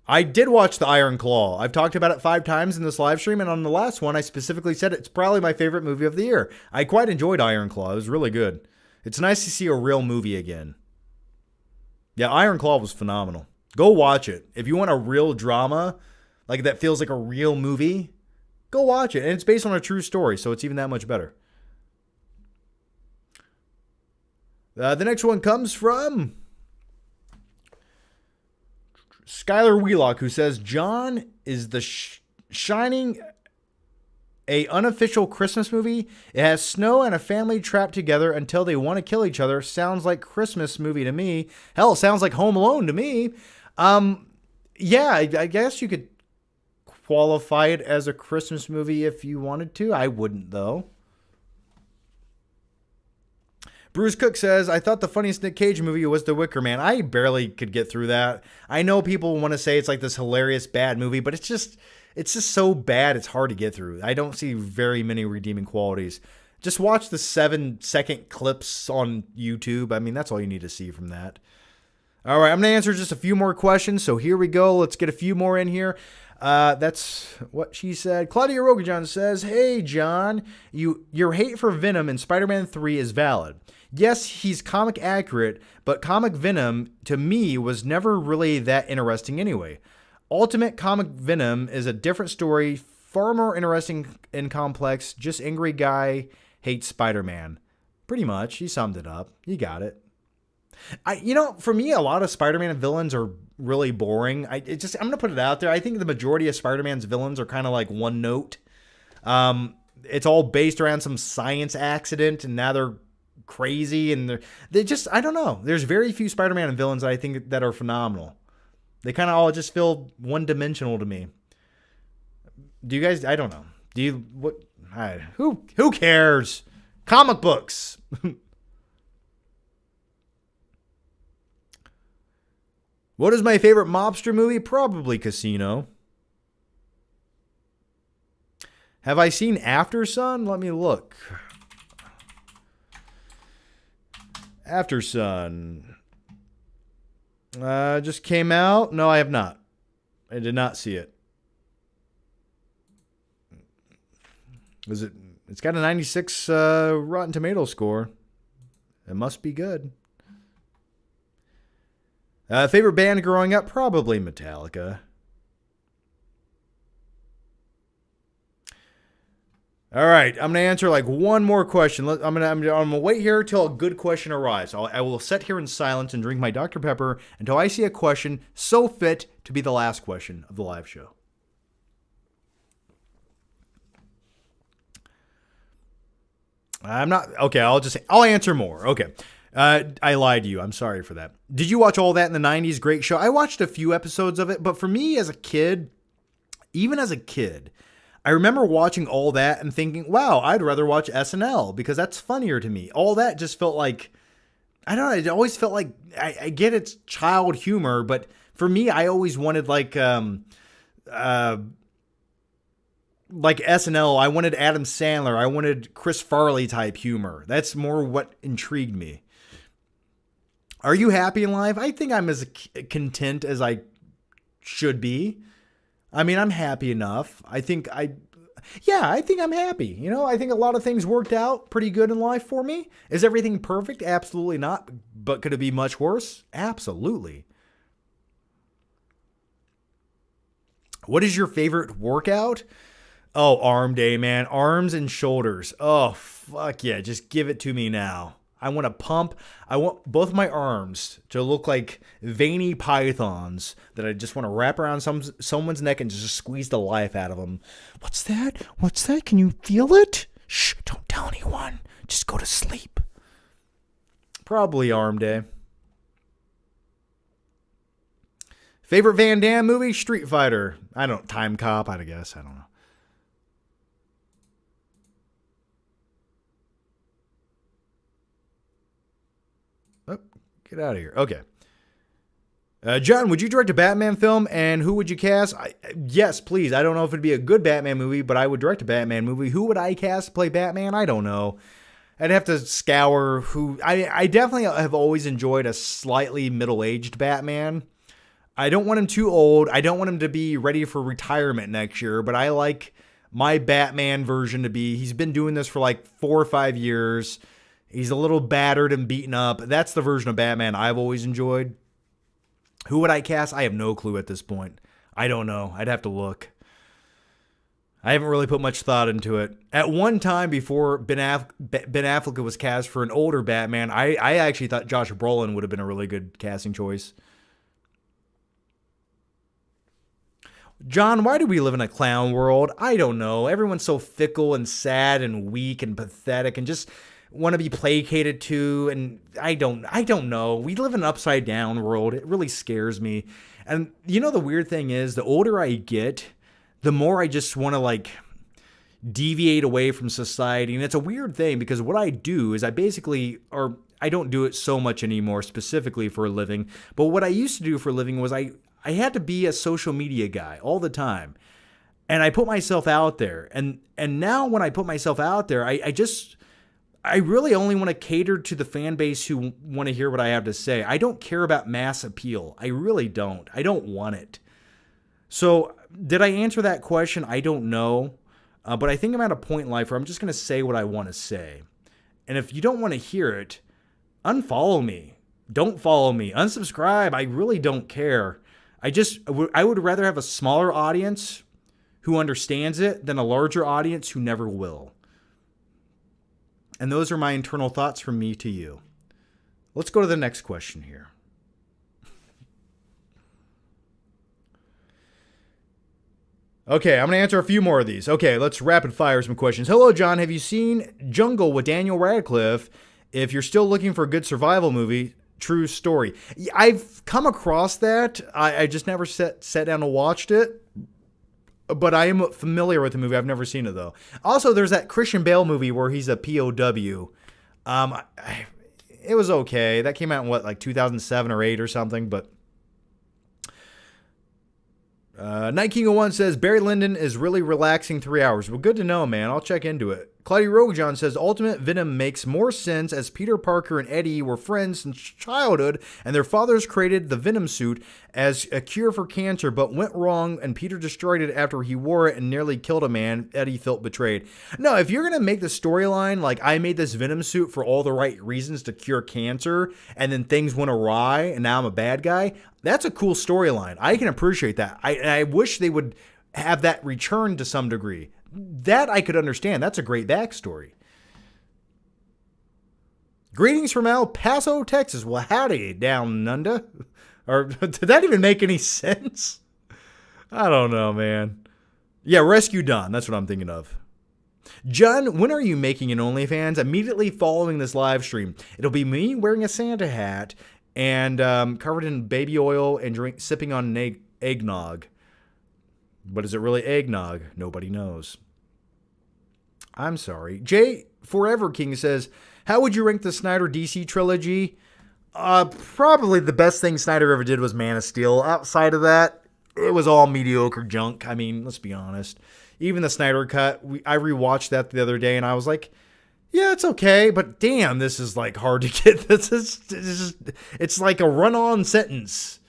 I did watch The Iron Claw. I've talked about it 5 times in this live stream, and on the last one, I specifically said it's probably my favorite movie of the year. I quite enjoyed Iron Claw. It was really good. It's nice to see a real movie again. Yeah, Iron Claw was phenomenal. Go watch it. If you want a real drama, like that feels like a real movie, go watch it. And it's based on a true story, so it's even that much better. The next one comes from Skylar Wheelock, who says, John, is The Shining a unofficial Christmas movie? It has snow and a family trapped together until they want to kill each other. Sounds like Christmas movie to me. Hell, it sounds like Home Alone to me. Yeah, I guess you could qualify it as a Christmas movie if you wanted to. I wouldn't, though. Bruce Cook says, I thought the funniest Nick Cage movie was The Wicker Man. I barely could get through that. I know people want to say it's like this hilarious bad movie, but it's just so bad it's hard to get through. I don't see very many redeeming qualities. Just watch the 7-second clips on YouTube. I mean, that's all you need to see from that. All right, I'm going to answer just a few more questions, so here we go. Let's get a few more in here. That's what she said. Claudia Rogajon says, hey, John, your hate for Venom in Spider-Man 3 is valid. Yes, he's comic accurate, but comic Venom, to me, was never really that interesting anyway. Ultimate comic Venom is a different story, far more interesting and complex. Just angry guy hates Spider-Man. Pretty much, he summed it up. You got it. For me, a lot of Spider-Man villains are really boring. I'm going to put it out there. I think the majority of Spider-Man's villains are kind of like one note. It's all based around some science accident, and now they're crazy, and they just, I don't know. There's very few Spider-Man villains that I think that are phenomenal. They kind of all just feel one-dimensional to me. Do you guys? I don't know. Do you? What? Who cares? Comic books. What is my favorite mobster movie? Probably Casino. Have I seen After Sun? Let me look. After Sun. Just came out. No, I have not. I did not see it. It's got a 96 Rotten Tomato score. It must be good. Favorite band growing up? Probably Metallica. All right, I'm gonna answer like one more question. I'm gonna wait here till a good question arrives. I will sit here in silence and drink my Dr. Pepper until I see a question so fit to be the last question of the live show. I'm not okay. I'll answer more. Okay, I lied to you. I'm sorry for that. Did you watch All That in the 90s? Great show. I watched a few episodes of it, but for me as a kid, even as a kid, I remember watching All That and thinking, wow, I'd rather watch SNL because that's funnier to me. All That just felt like, I don't know, it always felt like, I get it's child humor, but for me, I always wanted like SNL. I wanted Adam Sandler. I wanted Chris Farley type humor. That's more what intrigued me. Are you happy in life? I think I'm as content as I should be. I mean, I'm happy enough. I think I'm happy. You know, I think a lot of things worked out pretty good in life for me. Is everything perfect? Absolutely not. But could it be much worse? Absolutely. What is your favorite workout? Oh, arm day, man. Arms and shoulders. Oh, fuck yeah. Just give it to me now. I want to pump. I want both my arms to look like veiny pythons that I just want to wrap around someone's neck and just squeeze the life out of them. What's that? What's that? Can you feel it? Shh, don't tell anyone. Just go to sleep. Probably arm day. Favorite Van Damme movie? Street Fighter. Time Cop, I guess. I don't know. Oh, get out of here. Okay. John, would you direct a Batman film, and who would you cast? Yes, please. I don't know if it'd be a good Batman movie, but I would direct a Batman movie. Who would I cast to play Batman? I don't know. I'd have to scour who... I definitely have always enjoyed a slightly middle-aged Batman. I don't want him too old. I don't want him to be ready for retirement next year, but I like my Batman version to be... He's been doing this for like 4 or 5 years. He's a little battered and beaten up. That's the version of Batman I've always enjoyed. Who would I cast? I have no clue at this point. I don't know. I'd have to look. I haven't really put much thought into it. At one time before Ben Affleck was cast for an older Batman, I actually thought Josh Brolin would have been a really good casting choice. John, why do we live in a clown world? I don't know. Everyone's so fickle and sad and weak and pathetic and just want to be placated to, and I don't know. We live in an upside down world. It really scares me. And you know the weird thing is, the older I get, the more I just want to like deviate away from society. And it's a weird thing because what I do is I don't do it so much anymore specifically for a living, but what I used to do for a living was I had to be a social media guy all the time. And I put myself out there. And now when I put myself out there, I really only want to cater to the fan base who want to hear what I have to say. I don't care about mass appeal. I really don't. I don't want it. So did I answer that question? I don't know. But I think I'm at a point in life where I'm just going to say what I want to say. And if you don't want to hear it, unfollow me. Don't follow me. Unsubscribe. I really don't care. I would rather have a smaller audience who understands it than a larger audience who never will. And those are my internal thoughts from me to you. Let's go to the next question here. Okay, I'm going to answer a few more of these. Okay, let's rapid fire some questions. Hello, John. Have you seen Jungle with Daniel Radcliffe? If you're still looking for a good survival movie, true story. I've come across that. I just never sat down and watched it. But I am familiar with the movie. I've never seen it, though. Also, there's that Christian Bale movie where he's a POW. It was okay. That came out in, like 2007 or 8 or something, but... Night King of One says, Barry Lyndon is really relaxing 3 hours. Well, good to know, man. I'll check into it. Claudia Roguejohn says, Ultimate Venom makes more sense as Peter Parker and Eddie were friends since childhood, and their fathers created the Venom suit as a cure for cancer, but went wrong, and Peter destroyed it after he wore it and nearly killed a man. Eddie felt betrayed. No, if you're going to make the storyline like I made this Venom suit for all the right reasons to cure cancer, and then things went awry, and now I'm a bad guy, that's a cool storyline. I can appreciate that. I wish they would have that return to some degree. That I could understand. That's a great backstory. Greetings from El Paso, Texas. Well, howdy, down under. Or did that even make any sense? I don't know, man. Yeah, Rescue Don. That's what I'm thinking of. John, when are you making an OnlyFans? Immediately following this live stream. It'll be me wearing a Santa hat and covered in baby oil and sipping on eggnog. But is it really eggnog? Nobody knows. I'm sorry. Jay Forever King says, how would you rank the Snyder DC trilogy? Probably the best thing Snyder ever did was Man of Steel. Outside of that, it was all mediocre junk. I mean, let's be honest. Even the Snyder Cut, I rewatched that the other day and I was like, Yeah, it's okay, but damn, this is like hard to get. It's like a run-on sentence.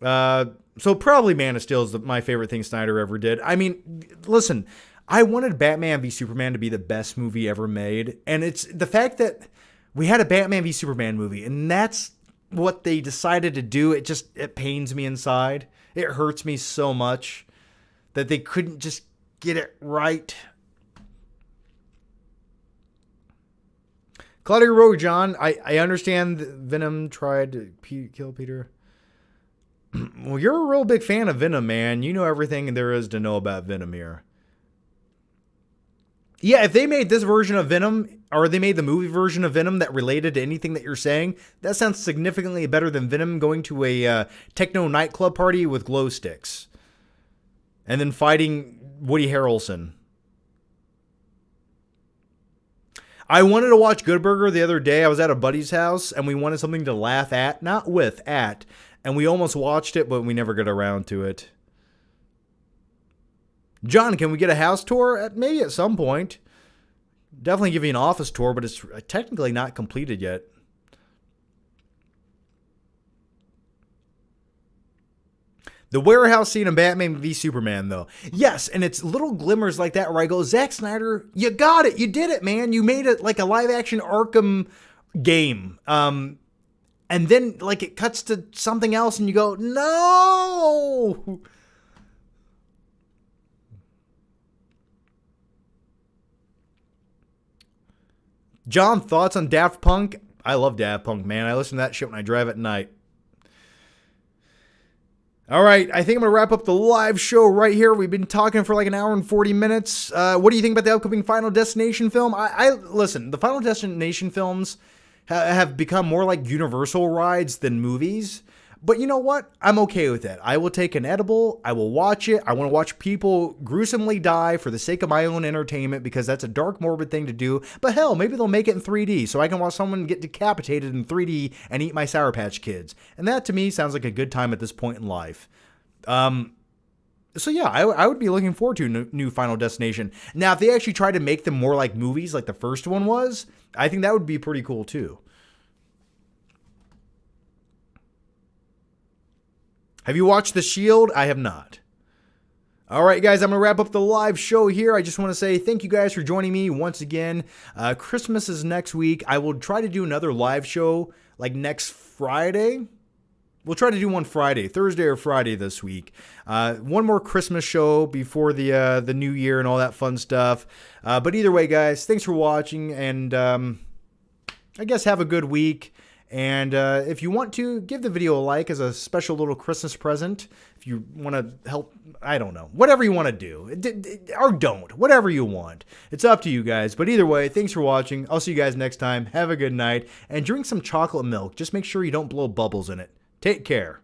So probably Man of Steel is my favorite thing Snyder ever did. I mean, listen, I wanted Batman v Superman to be the best movie ever made, and it's the fact that we had a Batman v Superman movie, and that's what they decided to do. It pains me inside. It hurts me so much that they couldn't just get it right. Claudia Rowe, John, I understand that Venom tried to kill Peter. Well, you're a real big fan of Venom, man. You know everything there is to know about Venom here. Yeah, if they made this version of Venom, or they made the movie version of Venom that related to anything that you're saying, that sounds significantly better than Venom going to a techno nightclub party with glow sticks. And then fighting Woody Harrelson. I wanted to watch Good Burger the other day. I was at a buddy's house, and we wanted something to laugh at. Not with, at. And we almost watched it, but we never got around to it. John, can we get a house tour? Maybe at some point. Definitely give you an office tour, but it's technically not completed yet. The warehouse scene in Batman v Superman, though. Yes, and it's little glimmers like that where I go, Zack Snyder, you got it. You did it, man. You made it like a live-action Arkham game. And then, like, it cuts to something else, and you go, no! John, thoughts on Daft Punk? I love Daft Punk, man. I listen to that shit when I drive at night. All right, I think I'm going to wrap up the live show right here. We've been talking for like an hour and 40 minutes. What do you think about the upcoming Final Destination film? Listen, the Final Destination films have become more like Universal rides than movies. But you know what? I'm okay with that. I will take an edible. I will watch it. I want to watch people gruesomely die for the sake of my own entertainment because that's a dark, morbid thing to do. But hell, maybe they'll make it in 3D so I can watch someone get decapitated in 3D and eat my Sour Patch Kids. And that to me sounds like a good time at this point in life. So yeah, I would be looking forward to a new Final Destination. Now, if they actually try to make them more like movies like the first one was, I think that would be pretty cool too. Have you watched The Shield? I have not. All right, guys, I'm going to wrap up the live show here. I just want to say thank you guys for joining me once again. Christmas is next week. I will try to do another live show like next Friday. We'll try to do one Friday, Thursday or Friday this week. One more Christmas show before the new year and all that fun stuff. But either way, guys, thanks for watching, and I guess have a good week. And if you want to, give the video a like as a special little Christmas present. If you want to help, I don't know. Whatever you want to do. Or don't. Whatever you want. It's up to you guys. But either way, thanks for watching. I'll see you guys next time. Have a good night. And drink some chocolate milk. Just make sure you don't blow bubbles in it. Take care.